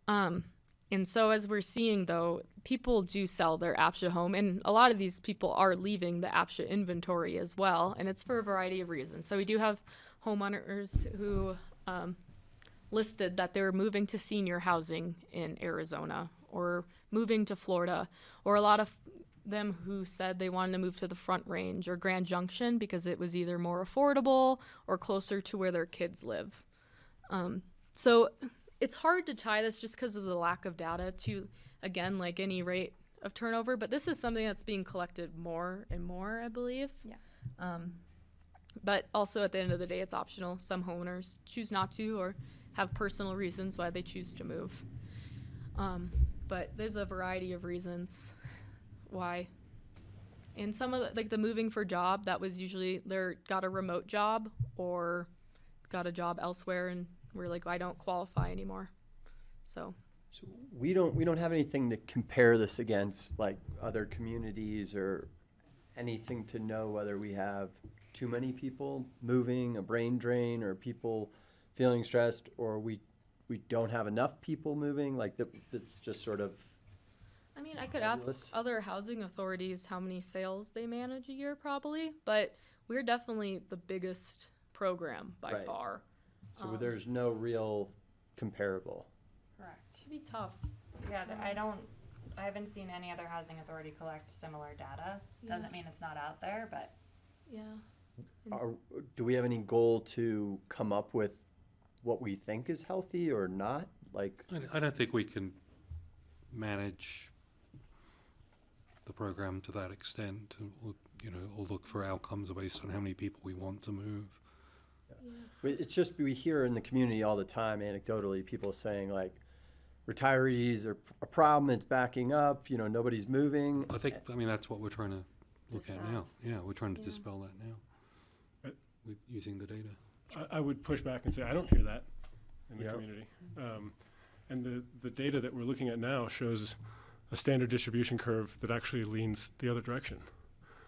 And so as we're seeing, though, people do sell their APCHA home, and a lot of these people are leaving the APCHA inventory as well, and it's for a variety of reasons. So we do have homeowners who listed that they were moving to senior housing in Arizona or moving to Florida, or a lot of them who said they wanted to move to the Front Range or Grand Junction because it was either more affordable or closer to where their kids live. So it's hard to tie this just because of the lack of data to, again, like any rate of turnover, but this is something that's being collected more and more, I believe. Yeah. But also at the end of the day, it's optional. Some homeowners choose not to or have personal reasons why they choose to move. But there's a variety of reasons why. And some of the moving for job, that was usually they got a remote job or got a job elsewhere, and we're like, I don't qualify anymore. So we don't have anything to compare this against, like other communities or anything to know whether we have too many people moving, a brain drain, or people feeling stressed, or we don't have enough people moving. Like that's just sort of. I mean, I could ask other housing authorities how many sales they manage a year, probably, but we're definitely the biggest program by far. So there's no real comparable. Correct. It'd be tough. Yeah, I haven't seen any other housing authority collect similar data. Doesn't mean it's not out there, but. Yeah. Do we have any goal to come up with what we think is healthy or not? Like, I don't think we can manage the program to that extent, and or look for outcomes based on how many people we want to move. it's just, we hear in the community all the time, anecdotally, people saying like, retirees are a problem, it's backing up, nobody's moving. I mean, that's what we're trying to look at now. Yeah, we're trying to dispel that now with using the data. I would push back and say, I don't hear that in the community. And the data that we're looking at now shows a standard distribution curve that actually leans the other direction.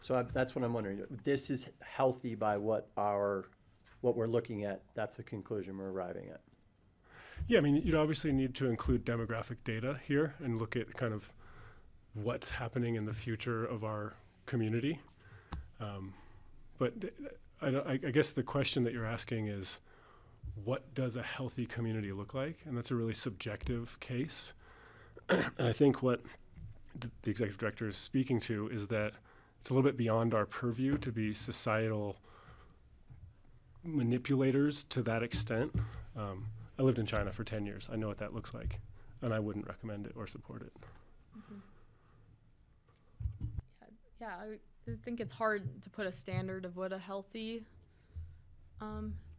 So that's what I'm wondering. This is healthy by what we're looking at. That's the conclusion we're arriving at. Yeah, I mean, you'd obviously need to include demographic data here and look at kind of what's happening in the future of our community. But I guess the question that you're asking is, what does a healthy community look like? And that's a really subjective case. And I think what the executive director is speaking to is that it's a little bit beyond our purview to be societal manipulators to that extent. I lived in China for 10 years. I know what that looks like, and I wouldn't recommend it or support it. Mm-hmm. Yeah, I think it's hard to put a standard of what a healthy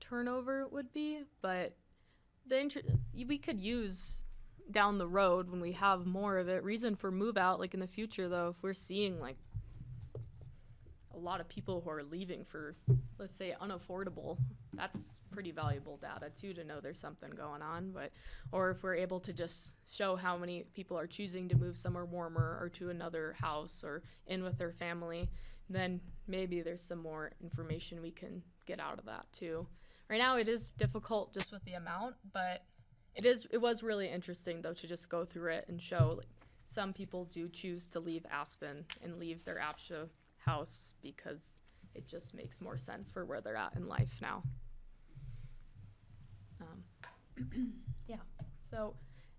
turnover would be, but we could use down the road when we have more of it. Reason for move out, like in the future though, if we're seeing like a lot of people who are leaving for, let's say, unaffordable, that's pretty valuable data too, to know there's something going on. Or if we're able to just show how many people are choosing to move somewhere warmer or to another house or in with their family, then maybe there's some more information we can get out of that too. Right now it is difficult just with the amount, but it was really interesting though to just go through it and show like, some people do choose to leave Aspen and leave their APCHA house because it just makes more sense for where they're at in life now. Yeah, so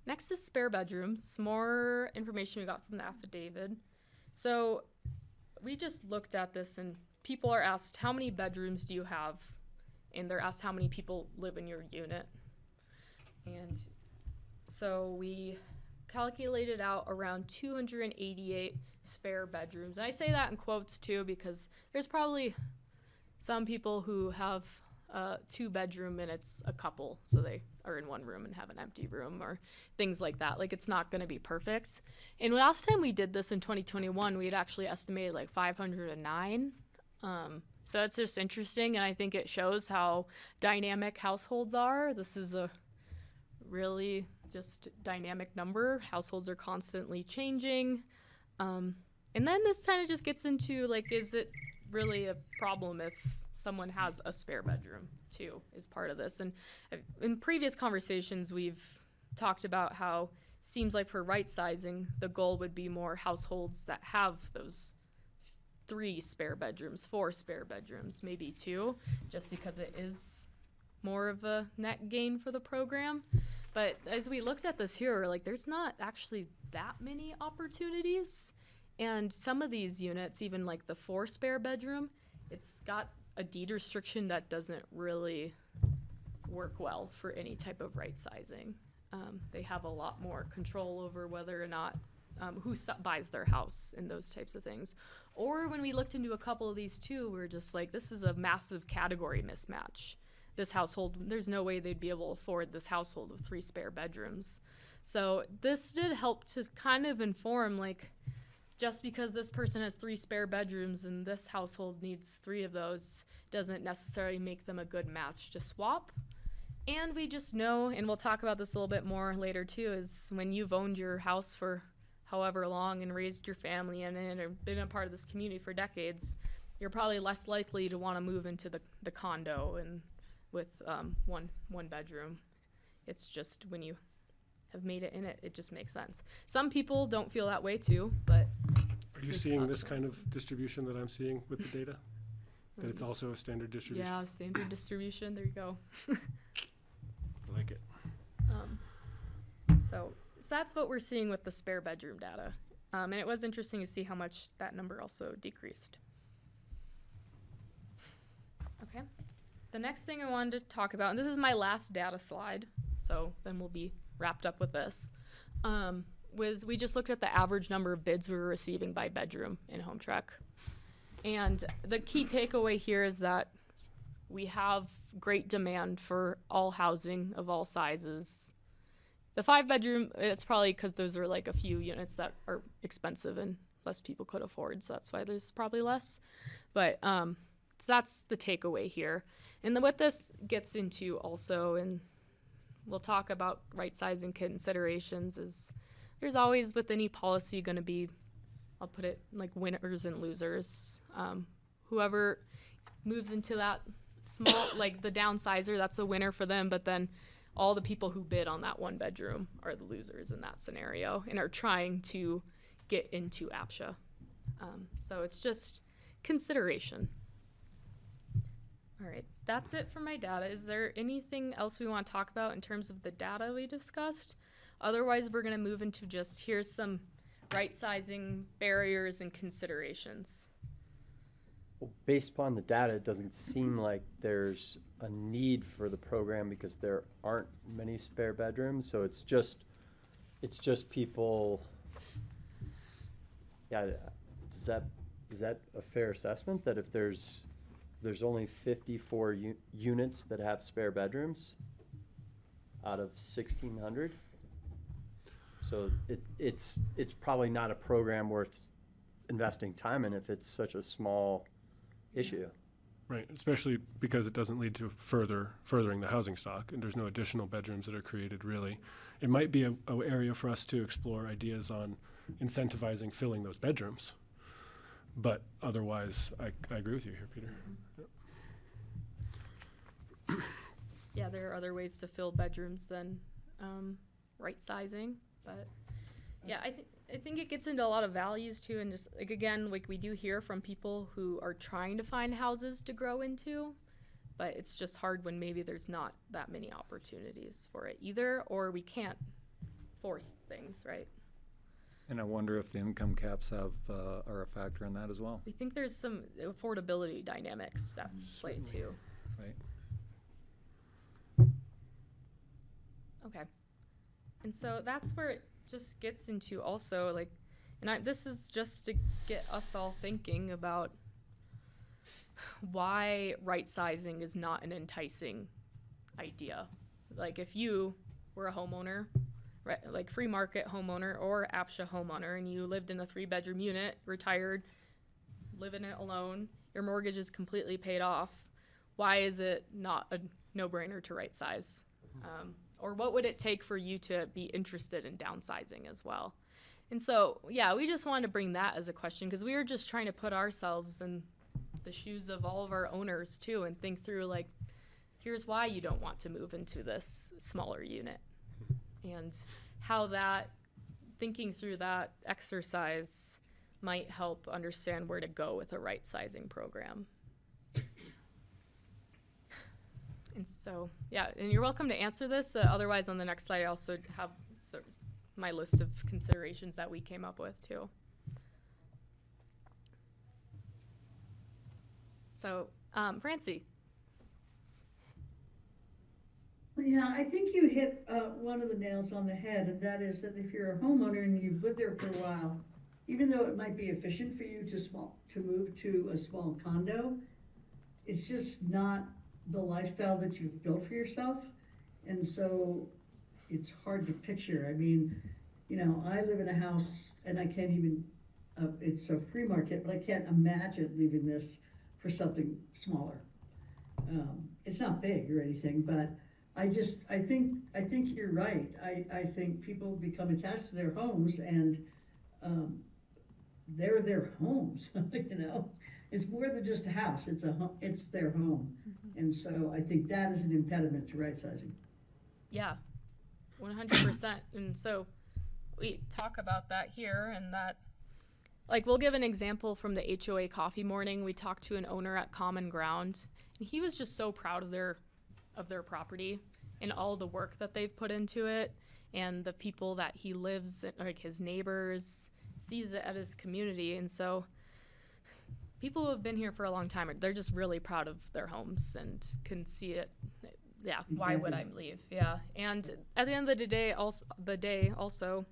next is spare bedrooms. More information we got from the affidavit. So we just looked at this and people are asked, how many bedrooms do you have? And they're asked how many people live in your unit. And so we calculated out around 288 spare bedrooms. And I say that in quotes too because there's probably some people who have a 2-bedroom and it's a couple, so they are in one room and have an empty room or things like that. Like it's not going to be perfect. And last time we did this in 2021, we had actually estimated like 509. So it's just interesting, and I think it shows how dynamic households are. This is a really just dynamic number. Households are constantly changing. And then this kind of just gets into like, is it really a problem if someone has a spare bedroom too, is part of this. And in previous conversations, we've talked about how seems like for rightsizing, the goal would be more households that have those 3 spare bedrooms, 4 spare bedrooms, maybe 2, just because it is more of a net gain for the program. But as we looked at this here, like there's not actually that many opportunities. And some of these units, even like the 4 spare bedroom, it's got a deed restriction that doesn't really work well for any type of rightsizing. They have a lot more control over whether or not who buys their house and those types of things. Or when we looked into a couple of these too, we're just like, this is a massive category mismatch. This household, there's no way they'd be able to afford this household with 3 spare bedrooms. So this did help to kind of inform, like, just because this person has 3 spare bedrooms and this household needs 3 of those doesn't necessarily make them a good match to swap. And we just know, and we'll talk about this a little bit more later too, is when you've owned your house for however long and raised your family in it or been a part of this community for decades, you're probably less likely to want to move into the condo and with one bedroom. It's just when you have made it in it, it just makes sense. Some people don't feel that way too, but are you seeing this kind of distribution that I'm seeing with the data? That it's also a standard distribution? Yeah, standard distribution. There you go. I like it. So that's what we're seeing with the spare bedroom data. And it was interesting to see how much that number also decreased. Okay. The next thing I wanted to talk about, and this is my last data slide, so then we'll be wrapped up with this, was we just looked at the average number of bids we were receiving by bedroom in home track. And the key takeaway here is that we have great demand for all housing of all sizes. The 5-bedroom, it's probably because those are like a few units that are expensive and less people could afford, so that's why there's probably less. But so that's the takeaway here. And what this gets into also, and we'll talk about right-sizing considerations, is there's always with any policy going to be, I'll put it like winners and losers. Whoever moves into that small, like the downsizer, that's a winner for them, but then all the people who bid on that 1 bedroom are the losers in that scenario and are trying to get into APCHA. So it's just consideration. All right, that's it for my data. Is there anything else we want to talk about in terms of the data we discussed? Otherwise, we're going to move into just here's some right-sizing barriers and considerations. Well, based upon the data, it doesn't seem like there's a need for the program because there aren't many spare bedrooms. So it's just people. Yeah, is that a fair assessment that if there's only 54 units that have spare bedrooms out of 1,600? So it's probably not a program worth investing time in if it's such a small issue. Right, especially because it doesn't lead to furthering the housing stock, and there's no additional bedrooms that are created, really. It might be an area for us to explore ideas on incentivizing filling those bedrooms. But otherwise, I agree with you here, Peter. Yep. Yeah, there are other ways to fill bedrooms than right-sizing, but yeah, I think it gets into a lot of values too, and just like again, like we do hear from people who are trying to find houses to grow into, but it's just hard when maybe there's not that many opportunities for it either, or we force things, right? And I wonder if the income caps are a factor in that as well. We think there's some affordability dynamics at play too. Right. Okay. And so that's where it just gets into also like, and this is just to get us all thinking about why right-sizing is not an enticing idea. Like if you were a homeowner, right, like free market homeowner or APCHA homeowner, and you lived in a 3-bedroom unit, retired, live in it alone, your mortgage is completely paid off, why is it not a no-brainer to right-size? Or what would it take for you to be interested in downsizing as well? And so, yeah, we just wanted to bring that as a question because we were just trying to put ourselves in the shoes of all of our owners too and think through like, here's why you don't want to move into this smaller unit. And how that, thinking through that exercise might help understand where to go with a right-sizing program. And so, yeah, and you're welcome to answer this. Otherwise, on the next slide, I also have my list of considerations that we came up with, too. So, Francie. Yeah, I think you hit one of the nails on the head, and that is that if you're a homeowner and you've lived there for a while, even though it might be efficient for you to move to a small condo, it's just not the lifestyle that you've built for yourself, and so it's hard to picture. I mean, you know, I live in a house, and I can't even, it's a free market, but I can't imagine leaving this for something smaller. It's not big or anything, but I think you're right. I think people become attached to their homes, and they're their homes, you know. It's more than just a house, it's their home. Mm-hmm. And so I think that is an impediment to right-sizing. Yeah, 100%. And so we talk about that here, and that, like, we'll give an example from the HOA coffee morning. We talked to an owner at Common Ground, and he was just so proud of their property and all the work that they've put into it. and the people that he lives, like his neighbors, sees it at his community. And so people who have been here for a long time, they're just really proud of their homes and can see it. Yeah, why would I leave? Yeah, and at the end of the day, also,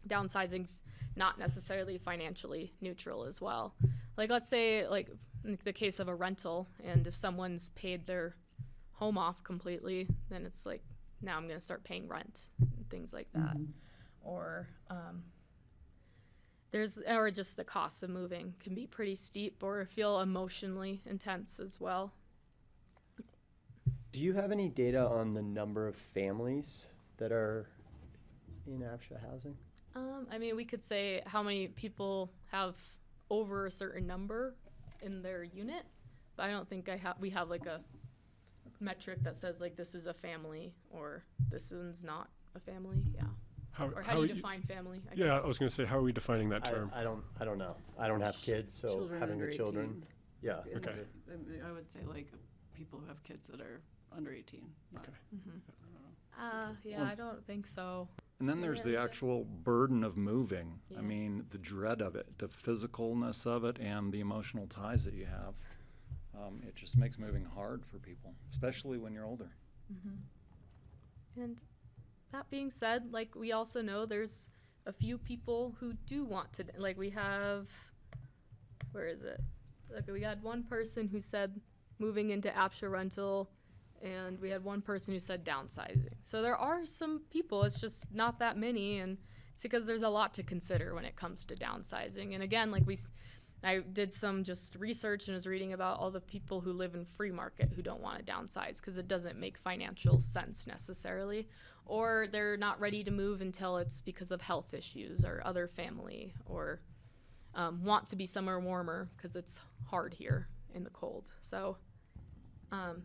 downsizing's not necessarily financially neutral as well. Like, let's say, like in the case of a rental, and if someone's paid their home off completely, then it's like, now I'm going to start paying rent and things like that. Or or just the cost of moving can be pretty steep or feel emotionally intense as well. Do you have any data on the number of families that are in APCHA housing? I mean, we could say how many people have over a certain number in their unit, but I don't think we have like a metric that says like this is a family or this one's not a family. Yeah. How do you define family? I guess. I was going to say, how are we defining that term? I don't know. I don't have kids, so Children having under the children. 18. Yeah. Okay. I would say like people who have kids that are under 18. Okay. I don't think so. And then there's the actual burden of moving. Yeah. I mean, the dread of it, the physicalness of it, and the emotional ties that you have. It just makes moving hard for people, especially when you're older. And that being said, like, we also know there's a few people who do want to, like, we have, where is it? Like, we had one person who said moving into APCHA rental, and we had one person who said downsizing. So there are some people, it's just not that many, and it's because there's a lot to consider when it comes to downsizing. And again, like I did some just research and was reading about all the people who live in free market who don't want to downsize because it doesn't make financial sense necessarily, or they're not ready to move until it's because of health issues or other family, or want to be somewhere warmer because it's hard here in the cold. So, and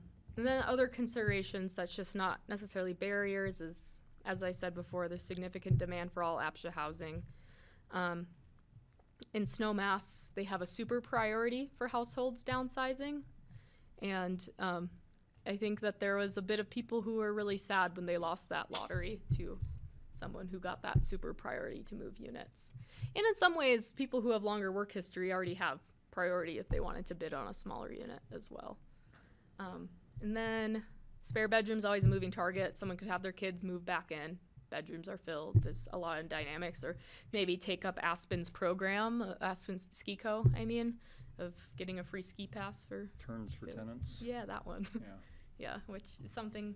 then other considerations that's just not necessarily barriers is, as I said before, there's significant demand for all APCHA housing. In Snowmass, they have a super priority for households downsizing. And I think that there was a bit of people who were really sad when they lost that lottery to someone who got that super priority to move units. And in some ways, people who have longer work history already have priority if they wanted to bid on a smaller unit as well. And then spare bedrooms, always a moving target. Someone could have their kids move back in. Bedrooms are filled. There's a lot of dynamics. Or maybe take up Aspen's program, Aspen's Ski Co., of getting a free ski pass for Turns for tenants. Yeah, that one. Yeah. Yeah, which is something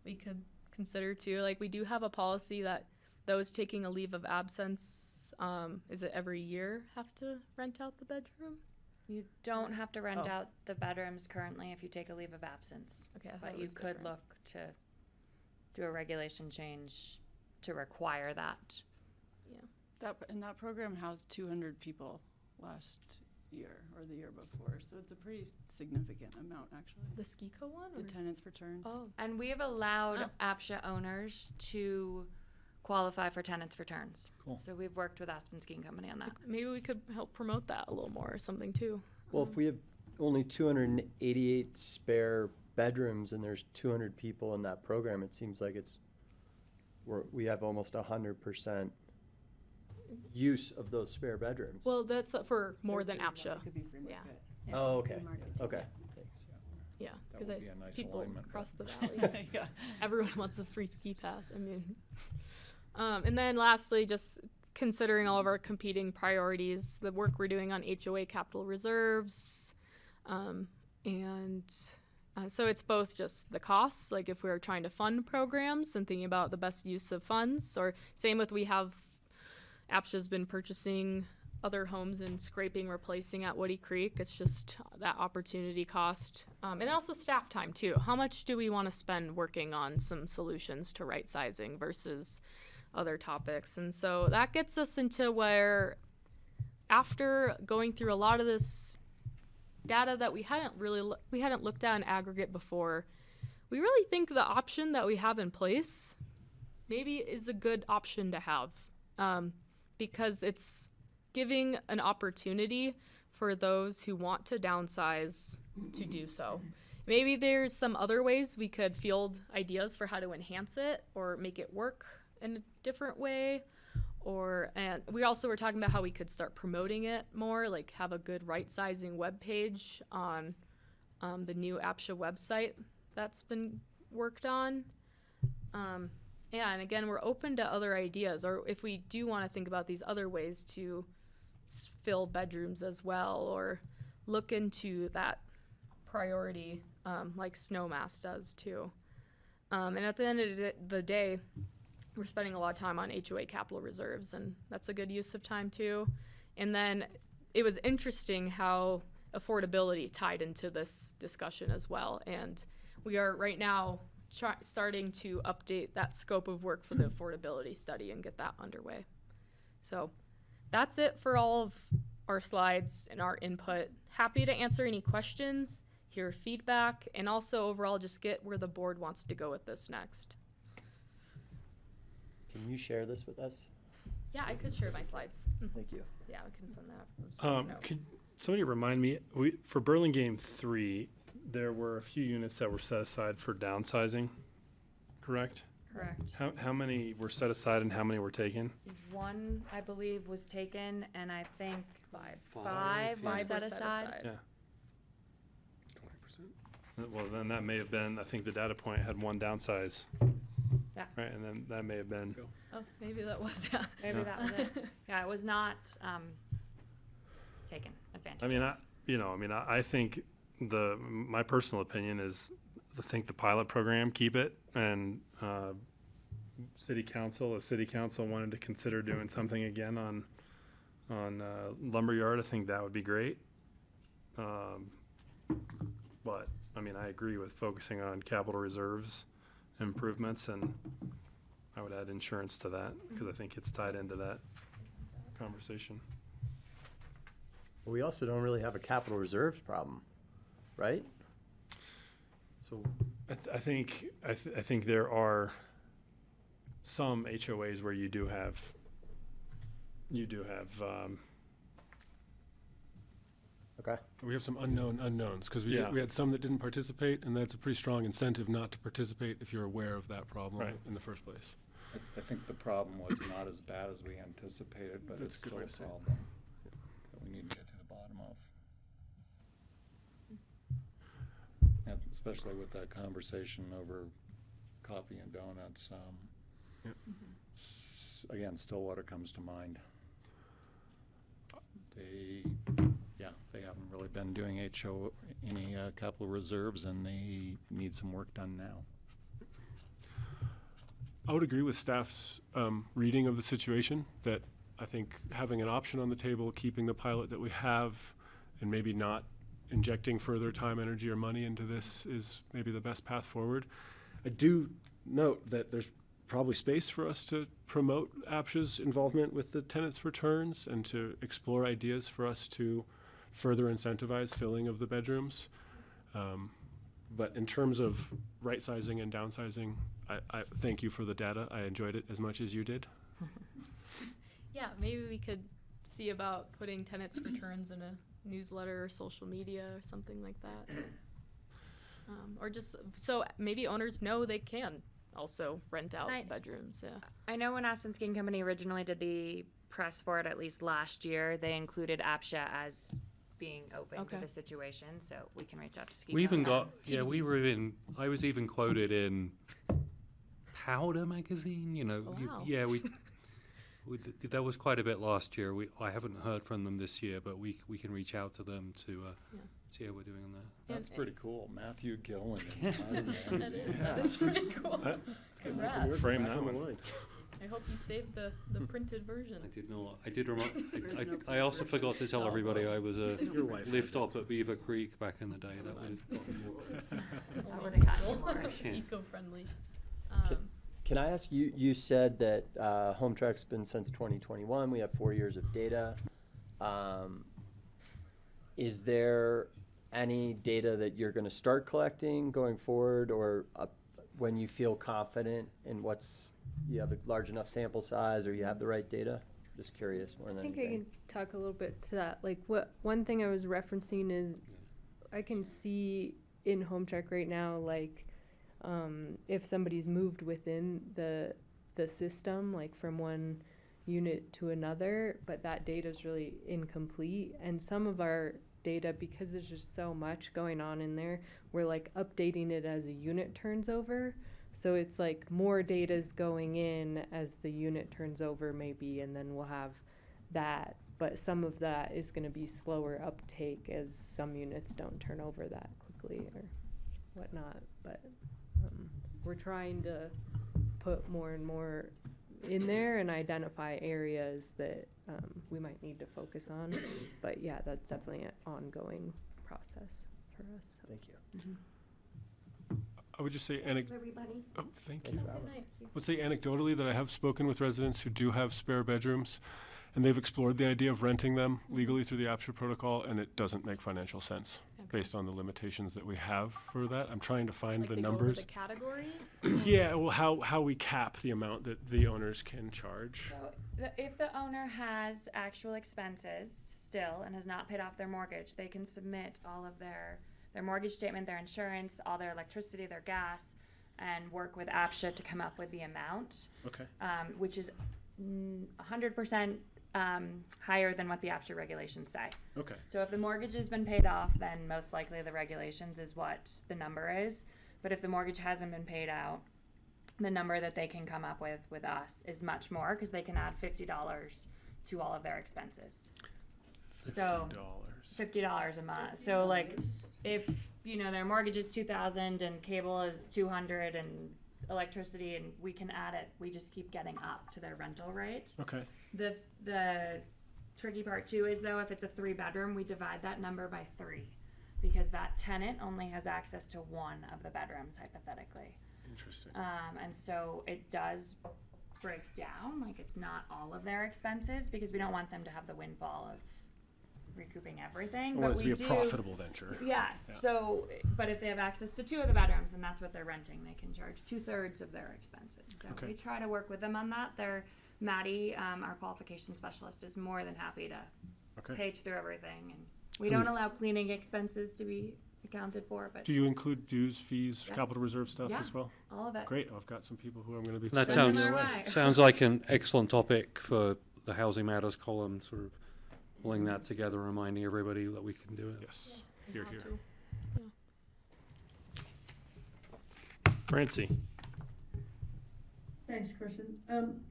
we could consider too. Like, we do have a policy that those taking a leave of absence, is it every year, have to rent out the bedroom? You don't have to rent out the bedrooms currently if you take a leave of absence. Okay, I thought but it you was could different. look to do a regulation change to require that. Yeah. That program housed 200 people last year or the year before, so it's a pretty significant amount actually. The Ski Co one? The tenants for turns. Oh. And we have allowed APCHA owners to qualify for tenants for turns. Cool. So we've worked with Aspen Skiing Company on that. Maybe we could help promote that a little more or something too. Well, if we have only 288 spare bedrooms and there's 200 people in that program, it seems like we have almost 100% use of those spare bedrooms. Well, that's for more than APCHA. It could be free market. Yeah. Oh, okay. Free market. Okay. Thanks. Yeah, That because would be a nice people alignment, across the but- valley, Yeah. everyone wants a free ski pass. And then lastly, just considering all of our competing priorities, the work we're doing on HOA capital reserves, so it's both just the costs, like if we're trying to fund programs and thinking about the best use of funds, or same with APCHA's been purchasing other homes and scraping, replacing at Woody Creek. It's just that opportunity cost. And also staff time too. How much do we want to spend working on some solutions to right sizing versus other topics? And so that gets us into where, after going through a lot of this data that we hadn't looked at in aggregate before, we really think the option that we have in place maybe is a good option to have, because it's giving an opportunity for those who want to downsize to do so. Maybe there's some other ways we could field ideas for how to enhance it or make it work in a different way. And we also were talking about how we could start promoting it more, like have a good Rightsizing webpage on the new APCHA website that's been worked on. Yeah, and again, we're open to other ideas, or if we do want to think about these other ways to fill bedrooms as well, or look into that priority, like Snowmass does too. And at the end of the day, we're spending a lot of time on HOA capital reserves, and that's a good use of time too. And then it was interesting how affordability tied into this discussion as well. And we are right now starting to update that scope of work for the affordability study and get that underway. So that's it for all of our slides and our input. Happy to answer any questions, hear feedback, and also overall just get where the board wants to go with this next. Can you share this with us? Yeah, I could share my slides. Thank you. Yeah, I can send that. Could somebody remind me, for Burlingame 3, there were a few units that were set aside for downsizing, correct? Correct. How many were set aside and how many were taken? One, I believe, was taken, and I think Five were were set aside. Yeah. 20%. Well, then that may have been, I think the data point had one downsize. Yeah. Right, and then that may have been. Oh, maybe that was, yeah. Maybe that was it. Yeah, it was not taken advantage of. I think my personal opinion is I think the pilot program, keep it, and if city council wanted to consider doing something again on lumberyard, I think that would be great. But I agree with focusing on capital reserves improvements, and I would add insurance to that because I think it's tied into that conversation. We also don't really have a capital reserves problem, right? So I think there are some HOAs where you do have okay. We have some unknown unknowns, because we had some that didn't participate, and that's a pretty strong incentive not to participate if you're aware of that problem in the first place. I think the problem was not as bad as we anticipated, but That's it's a good still way a to say it. problem that we need to get to the bottom of. And especially with that conversation over coffee and donuts, again, Stillwater comes to mind. They haven't really been doing any capital reserves, and they need some work done now. I would agree with staff's reading of the situation, that I think having an option on the table, keeping the pilot that we have, and maybe not injecting further time, energy, or money into this is maybe the best path forward. I do note that there's probably space for us to promote APCHA's involvement with the tenants' returns and to explore ideas for us to further incentivize filling of the bedrooms. But in terms of right-sizing and downsizing, I thank you for the data. I enjoyed it as much as you did. Yeah, maybe we could see about putting tenants' returns in a newsletter or social media or something like that. Or just so maybe owners know they can also rent out bedrooms. Yeah. I know when Aspen Skiing Company originally did the press for it, at least last year, they included APCHA as being open to the situation, so we can reach out to Ski. We even got, I was even quoted in Powder magazine, wow. that was quite a bit last year. I haven't heard from them this year, but we can reach out to them to see how we're doing on that. That's pretty cool. Matthew Gillen. That is pretty cool. Congrats. Frame that one. I hope you saved the printed version. I did not. I did remind. I also forgot to tell everybody I was a lift stop at Beaver Creek back in the day. That would have gotten more. Eco-friendly. Can I ask you, you said that Home Track's been since 2021. We have 4 years of data. Is there any data that you're going to start collecting going forward, or when you feel confident in you have a large enough sample size or you have the right data? Just curious more than anything. I can talk a little bit to that. Like, one thing I was referencing is I can see in Home Track right now, like, if somebody's moved within the the system, like from one unit to another, but that data is really incomplete. And some of our data, because there's just so much going on in there, we're like updating it as a unit turns over. So it's like more data's going in as the unit turns over maybe, and then we'll have that. But some of that is going to be slower uptake as some units don't turn over that quickly or whatnot. But we're trying to put more and more in there and identify areas that we might need to focus on. But yeah, that's definitely an ongoing process for us. Thank you. Mm-hmm. I would just say Everybody. Oh, thank Thank you. you. I would say anecdotally that I have spoken with residents who do have spare bedrooms, and they've explored the idea of renting them legally through the APCHA protocol, and it doesn't make financial sense based on the limitations that we have for that. I'm trying to find Like the they go numbers. over the category? Yeah, well, how we cap the amount that the owners can charge. So if the owner has actual expenses still and has not paid off their mortgage, they can submit all of their mortgage statement, their insurance, all their electricity, their gas, and work with APCHA to come up with the amount, Okay. which is 100% higher than what the APCHA regulations say. Okay. So if the mortgage has been paid off, then most likely the regulations is what the number is. But if the mortgage hasn't been paid out, the number that they can come up with us is much more, because they can add $50 to all of their expenses. So $50 a month. So like if their mortgage is $2,000 and cable is $200 and electricity, and we can add it, we just keep getting up to their rental rate. Okay. The tricky part too is, though, if it's a 3-bedroom, we divide that number by 3, because that tenant only has access to one of the bedrooms hypothetically. Interesting. And so it does break down, like it's not all of their expenses, because we don't want them to have the windfall of recouping everything. I want it to be a profitable venture. Yes. Yeah. So, but if they have access to 2 of the bedrooms and that's what they're renting, they can charge 2/3 of their expenses. So Okay. we try to work with them on that. Maddie, our qualification specialist, is more than happy to page through everything. And we don't allow cleaning expenses to be accounted for, but Do you include dues, fees, Yes. capital reserve stuff Yeah. as well? all of it. Great. I've got some people who I'm going to be That sending sounds your way. Right. sounds like an excellent topic for the Housing Matters column, sort of pulling that together, reminding everybody that we can do it. Yes. And Here, how here. to. Francie. Thanks, Carson.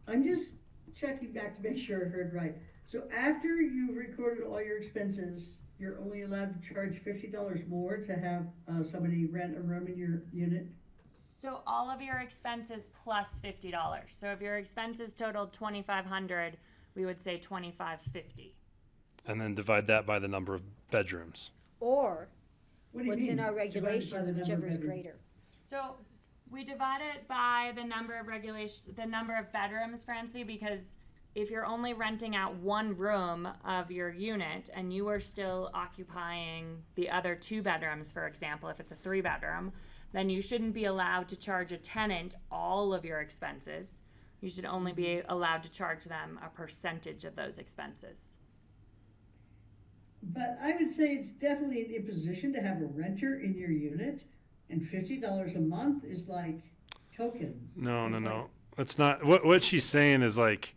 I'm just checking back to make sure I heard right. So after you've recorded all your expenses, you're only allowed to charge $50 more to have somebody rent a room in your unit? So all of your expenses plus $50. So if your expenses totaled $2,500, we would say $2,550. And then divide that by the number of bedrooms. Or What do you what's mean? in our Divided by regulations, the number of whichever is bedrooms? greater. So we divide it by the number of bedrooms, Francie, because if you're only renting out one room of your unit and you are still occupying the other 2 bedrooms, for example, if it's a 3-bedroom, then you shouldn't be allowed to charge a tenant all of your expenses. You should only be allowed to charge them a percentage of those expenses. But I would say it's definitely an imposition to have a renter in your unit, and $50 a month is like token. No, It's no, like- no. It's not. What she's saying is like,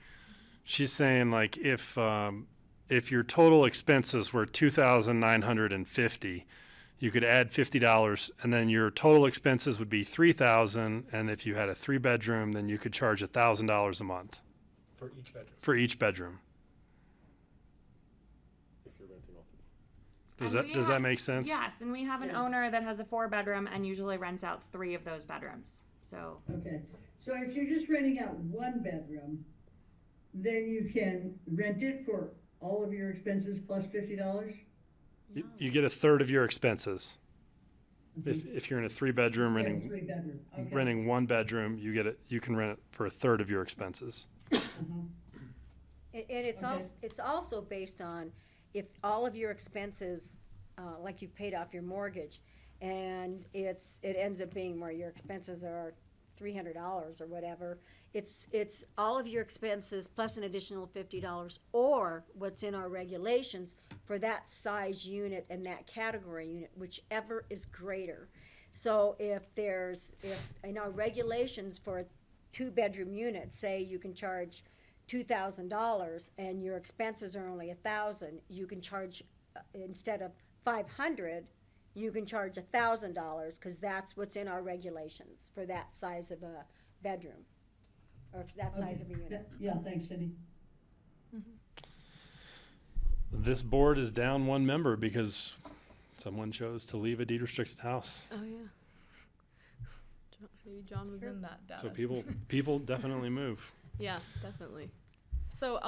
she's saying like if your total expenses were $2,950, you could add $50, and then your total expenses would be $3,000. And if you had a 3-bedroom, then you could charge $1,000 a month For each bedroom. for each bedroom. If you're renting all 3. Does that make sense? Yes, and we have an Yes. owner that has a 4-bedroom and usually rents out 3 of those bedrooms. So Okay, so if you're just renting out 1 bedroom, then you can rent it for all of your expenses plus $50? You get 1/3 of your expenses. If you're in a 3-bedroom Yeah, renting 3-bedroom, okay. renting 1 bedroom, you can rent it for 1/3 of your expenses. And it's Okay. it's also based on if all of your expenses, like you've paid off your mortgage, and it ends up being where your expenses are $300 or whatever, it's all of your expenses plus an additional $50, or what's in our regulations for that size unit and that category unit, whichever is greater. So if in our regulations for two-bedroom unit, say you can charge $2,000 and your expenses are only $1,000, you can charge, instead of $500, you can charge $1,000, because that's what's in our regulations for that size of a bedroom, or for that size of a unit. Yeah, thanks, Cindy. This board is down one member because someone chose to leave a deed restricted house. Oh yeah. Maybe John was in that data. So people definitely move. Yeah, definitely. So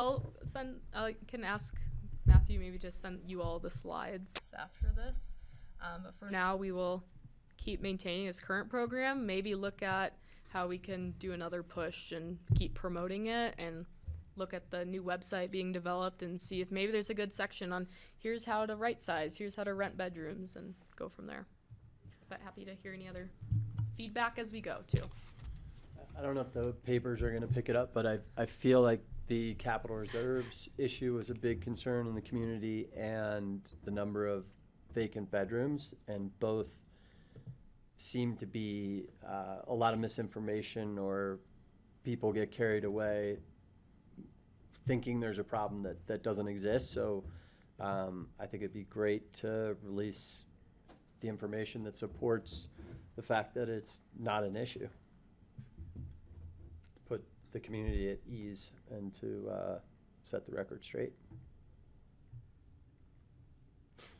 I can ask Matthew maybe to send you all the slides after this. But for now, we will keep maintaining this current program, maybe look at how we can do another push and keep promoting it, and look at the new website being developed and see if maybe there's a good section on here's how to right size, here's how to rent bedrooms, and go from there. But happy to hear any other feedback as we go too. I don't know if the papers are going to pick it up, but I feel like the capital reserves issue was a big concern in the community, and the number of vacant bedrooms, and both seem to be a lot of misinformation, or people get carried away thinking there's a problem that doesn't exist. So I think it'd be great to release the information that supports the fact that it's not an issue. Put the community at ease and to set the record straight.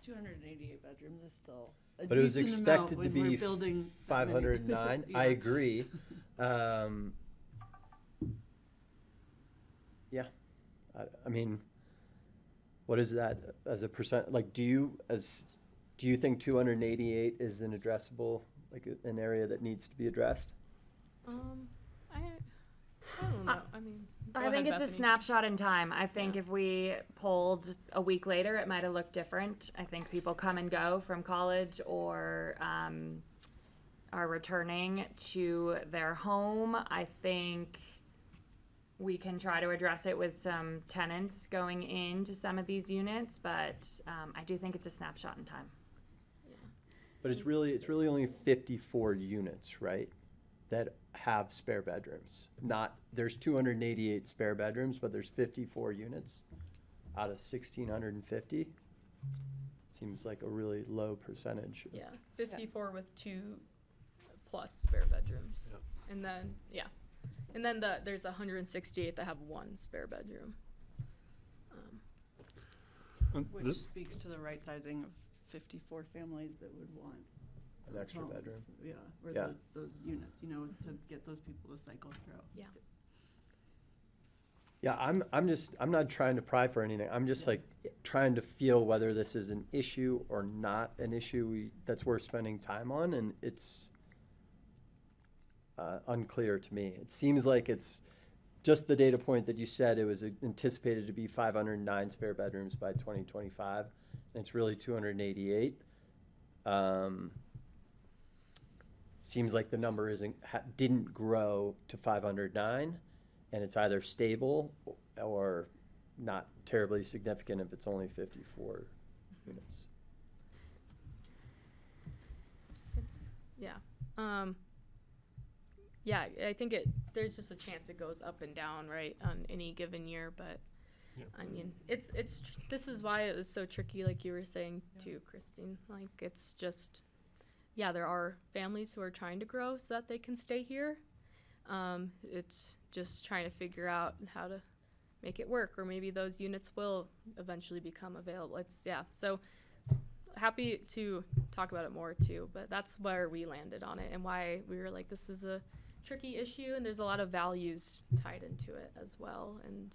288 bedrooms is still a But it was decent expected amount to when be we're building that many. 509. Yeah. I agree. Yeah. I mean, what is that as a percent? Like, do you think 288 is an addressable, like an area that needs to be addressed? I don't know. I mean, I think it's a snapshot in time. I think if we polled a week later, it might have looked different. I think people come and go from college or are returning to their home. I think we can try to address it with some tenants going into some of these units, but I do think it's a snapshot in time. Yeah. But it's really only 54 units, right, that have spare bedrooms. There's 288 spare bedrooms, but there's 54 units out of 1,650. Seems like a really low percentage. Yeah, 54 with 2+ spare bedrooms. Yep. And then, and then there's 168 that have 1 spare bedroom. Which speaks to the right sizing of 54 families that would want An extra homes. bedroom. Yeah, or Yeah. those units, to get those people to cycle through. Yeah. Yeah, I'm not trying to pry for anything. I'm just like trying to feel whether this is an issue or not an issue that's worth spending time on, and it's unclear to me. It seems like it's just the data point that you said. It was anticipated to be 509 spare bedrooms by 2025, and it's really 288. Seems like the number didn't grow to 509, and it's either stable or not terribly significant if it's only 54 units. Yeah, I think there's just a chance it goes up and down, right, on any given year, but Yep. I mean, this is why it was so tricky, like you were saying too, Christine. Like, it's just, there are families who are trying to grow so that they can stay here. It's just trying to figure out how to make it work, or maybe those units will eventually become available. So happy to talk about it more too, but that's where we landed on it and why we were like, this is a tricky issue, and there's a lot of values tied into it as well, and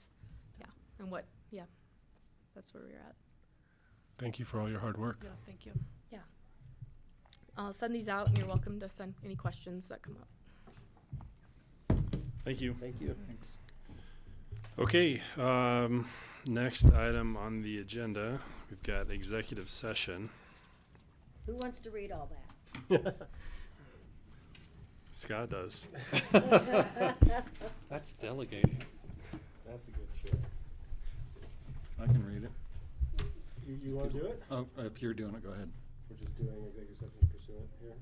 that's where we're at. Thank you for all your hard work. Yeah, thank you. Yeah. I'll send these out, and you're welcome to send any questions that come up. Thank you. Thank you. Thanks. Okay, next item on the agenda, we've got executive session. Who wants to read all that? Scott does. That's delegating. That's a good share. I can read it. You want to do it? Oh, if you're doing it, go ahead. We're just doing executive session pursuant here.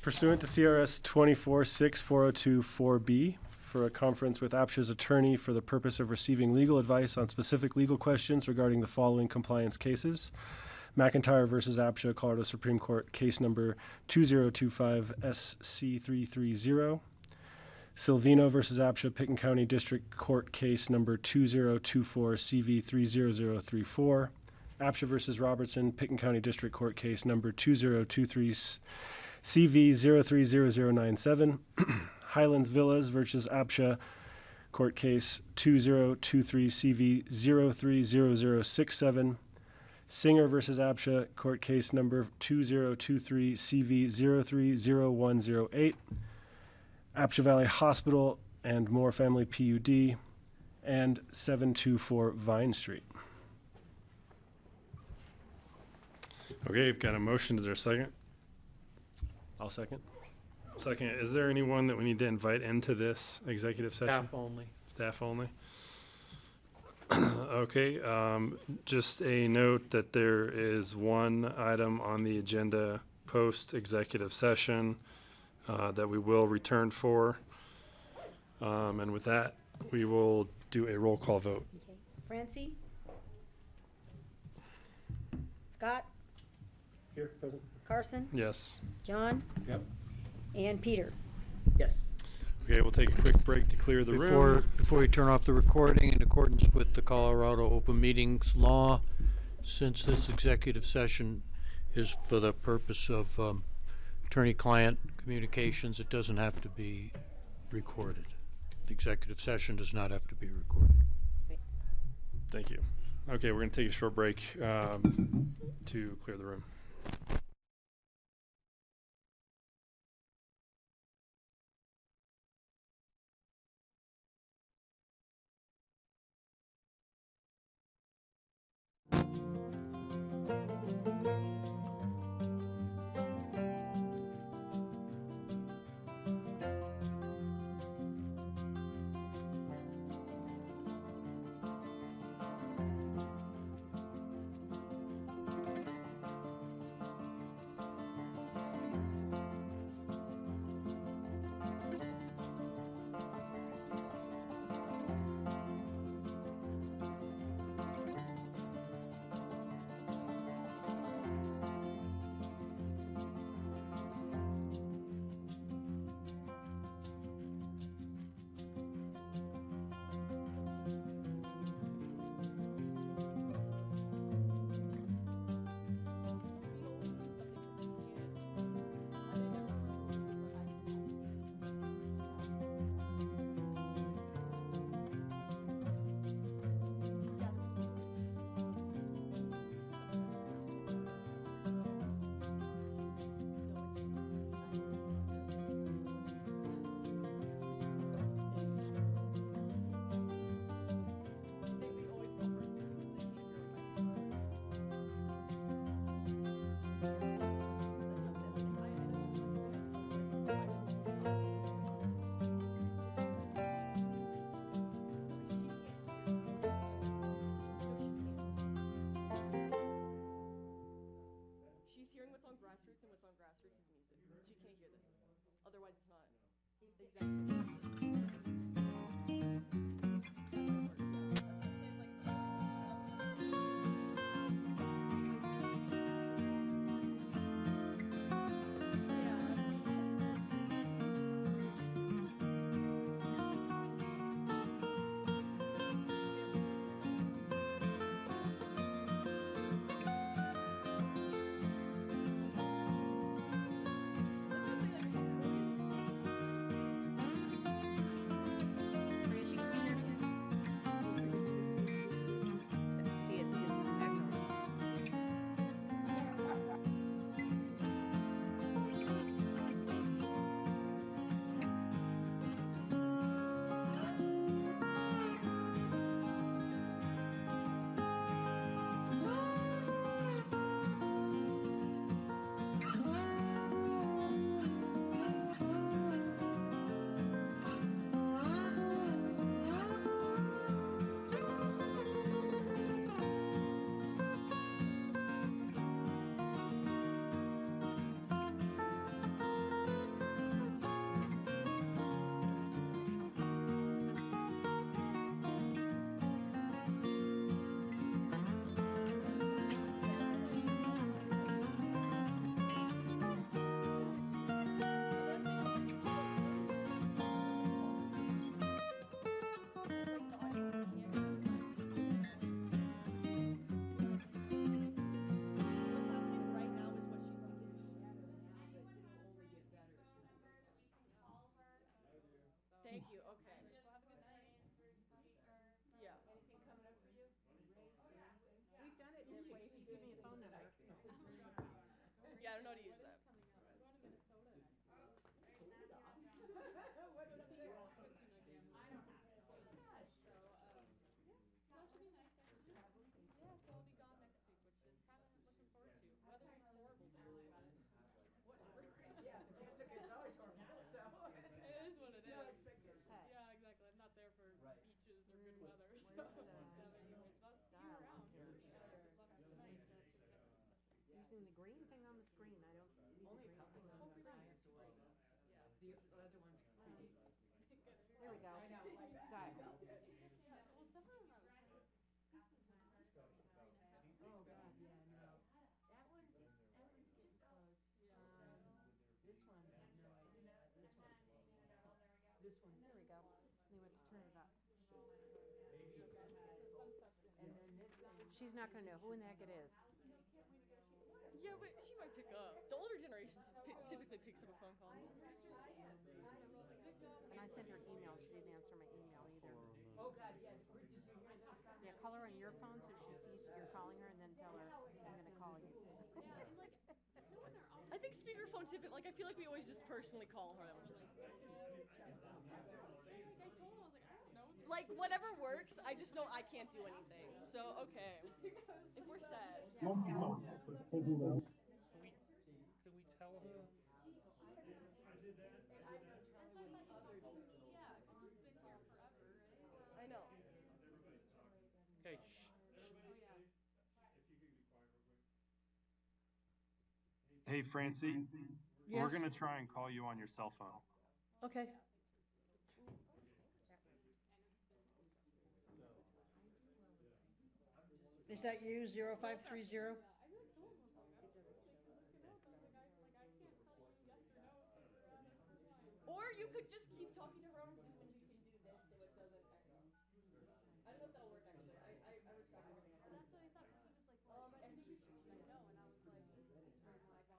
Pursuant to CRS 24-6-4024B, for a conference with APCHA's attorney for the purpose of receiving legal advice on specific legal questions regarding the following compliance cases. McIntyre versus APCHA, Colorado Supreme Court, case number 2025 SC330. Silvino versus APCHA, Pitkin County District Court, case number 2024 CV30034. APCHA versus Robertson, Pitkin County District Court, case number 2023 CV030097. Highlands Villas versus APCHA, court case 2023 CV030067. Singer versus APCHA, court case number 2023 CV030108. APCHA Valley Hospital and Moore Family PUD, and 724 Vine Street. Okay, you've got a motion. Is there a second? I'll second. Second. Is there anyone that we need to invite into this executive session? Staff only. Staff only. Okay, just a note that there is one item on the agenda post-executive session that we will return for. And with that, we will do a roll call vote. Okay. Francie? Scott? Here, present. Carson? Yes. John? Yep. And Peter? Yes. Okay, we'll take a quick break to clear the room. Before we turn off the recording, in accordance with the Colorado Open Meetings Law, since this executive session is for the purpose of attorney-client communications, it doesn't have to be recorded. The executive session does not have to be recorded. Thank you. Okay, we're going to take a short break to clear the room. GrassRoots, and what's on GrassRoots is music. She can't hear this. Otherwise, it's not exactly. using the green thing on the screen. I don't see the green thing on the screen. The other one's pretty. There we go. Got it. Well, somehow I was like, this was Oh, God, yeah, no. That one's getting close. This one, I have no idea. This one's. There we go. They went to turn it up. And then this thing. She's not gonna know who in the heck it is. Yeah, but she might pick up. The older generation typically picks up a phone call. And I sent her an email. She didn't answer my email either. Oh, God, yes. Did you hear those comments? Yeah, call her on your phone so she sees you're calling her, and then tell her I'm gonna call you. Yeah, and like, I think speakerphone typically, like, I feel like we always just personally call her. Like, whatever works, I just know I can't do anything. So, okay. If we're sad. Can we tell her? I know. Okay, shh. Hey, Francie, Yes. we're gonna try and call you on your cell phone. Okay. Is that you, 0530? Or you could just keep talking to her on Zoom and you can do this so it doesn't echo. I don't know if that'll work actually. I respect everything I said. That's what I thought. He was like, well, I think you should know. And I was like, turn my volume up.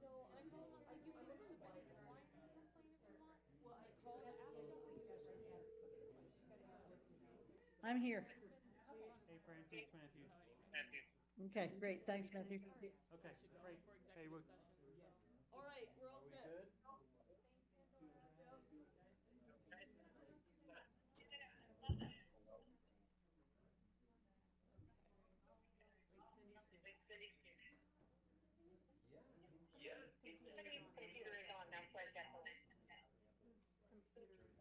No, and I told him, I was like, you can submit it to client complaint if you want. Well, I told the applicant. I'm here. Hey, Francie, it's Matthew. Okay, great. Thanks, Matthew. Okay, great. Hey, we're. All right, we're all set. Computer is on now, so I definitely.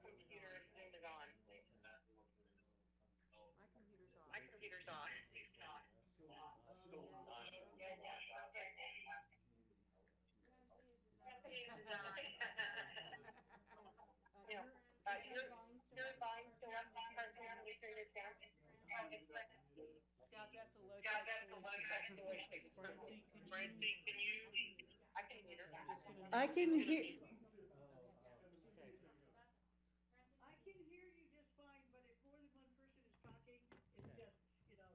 Computer is on. My computer's on. My computer's on. You're fine, so I'm going to turn this down. Scott, that's a low. Scott, that's a low actually. Francie, can you? I can hear her. I can hear. I can hear you just fine, but if more than one person is talking, it's just, you know.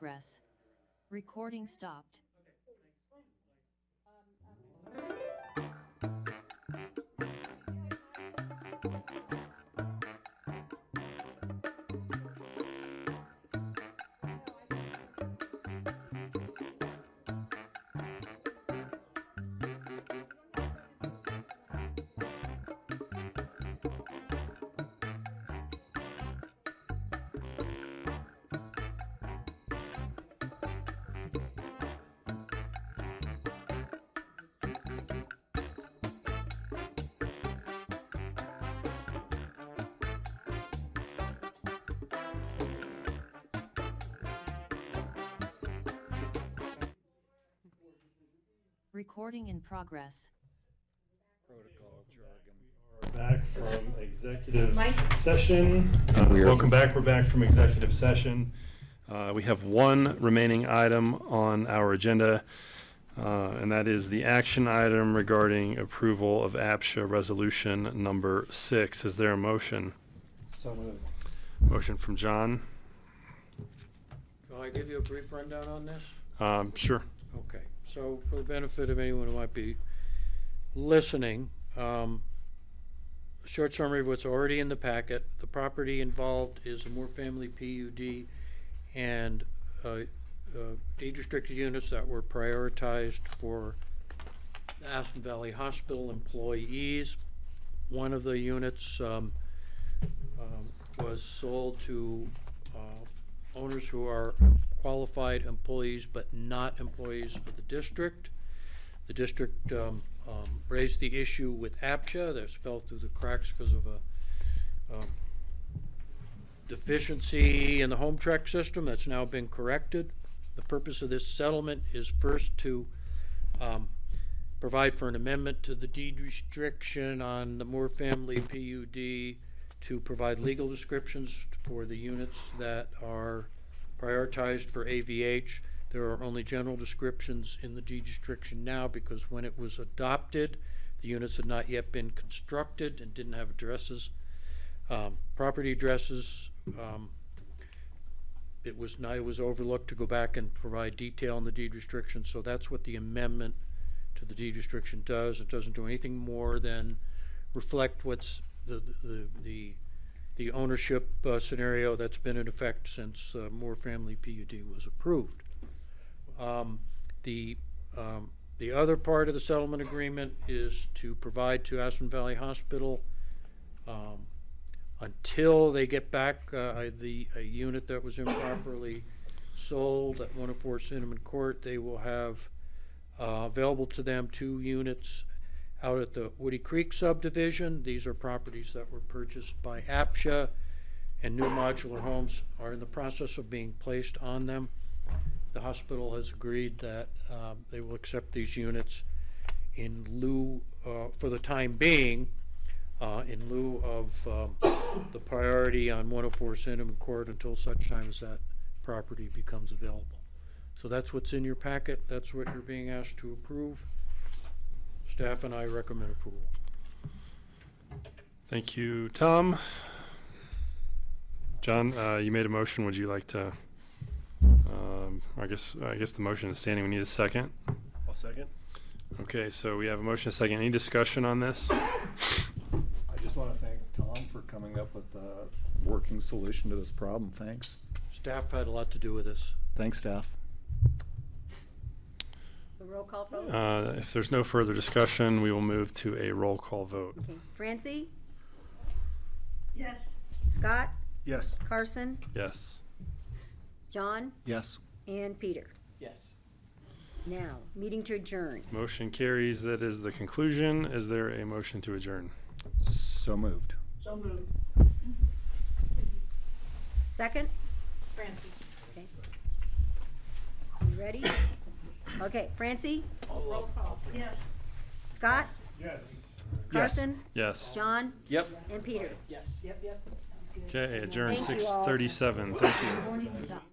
progress. Recording stopped. Recording in progress. Protocol jargon. Back from executive session. Welcome back. We're back from executive session. We have one remaining item on our agenda, and that is the action item regarding approval of APCHA resolution number 6. Is there a motion? So moved. Motion from John. Will I give you a brief rundown on this? Sure. Okay, so for the benefit of anyone who might be listening, short summary of what's already in the packet. The property involved is a Moore family PUD and deed restricted units that were prioritized for the Aspen Valley Hospital employees. One of the units was sold to owners who are qualified employees but not employees of the district. The district raised the issue with APCHA. This fell through the cracks because of a deficiency in the home track system that's now been corrected. The purpose of this settlement is first to provide for an amendment to the deed restriction on the Moore family PUD to provide legal descriptions for the units that are prioritized for AVH. There are only general descriptions in the deed restriction now because when it was adopted, the units had not yet been constructed and didn't have addresses, property addresses. It was overlooked to go back and provide detail on the deed restriction, so that's what the amendment to the deed restriction does. It doesn't do anything more than reflect what's the ownership scenario that's been in effect since Moore family PUD was approved. The other part of the settlement agreement is to provide to Aspen Valley Hospital until they get back a unit that was improperly sold at 104 Cinnamon Court. They will have available to them 2 units out at the Woody Creek subdivision. These are properties that were purchased by APCHA, and new modular homes are in the process of being placed on them. The hospital has agreed that they will accept these units in lieu, for the time being, in lieu of the priority on 104 Cinnamon Court until such time as that property becomes available. So that's what's in your packet. That's what you're being asked to approve. Staff and I recommend approval. Thank you, Tom. John, you made a motion. Would you like to? I guess the motion is standing. We need a second. I'll second. Okay, so we have a motion, a second. Any discussion on this? I just want to thank Tom for coming up with a working solution to this problem. Thanks. Staff had a lot to do with this. Thanks, staff. So roll call vote? If there's no further discussion, we will move to a roll call vote. Okay. Francie? Yes. Scott? Yes. Carson? Yes. John? Yes. And Peter? Yes. Now, meeting to adjourn. Motion carries. That is the conclusion. Is there a motion to adjourn? So moved. So moved. Second? Francie. Okay. You ready? Okay, Francie? Roll call. Yes. Scott? Yes. Carson? Yes. John? Yep. And Peter? Yes. Yep. Sounds good. Okay, adjourn Thank you all. 6:37. Thank you. Recording stopped.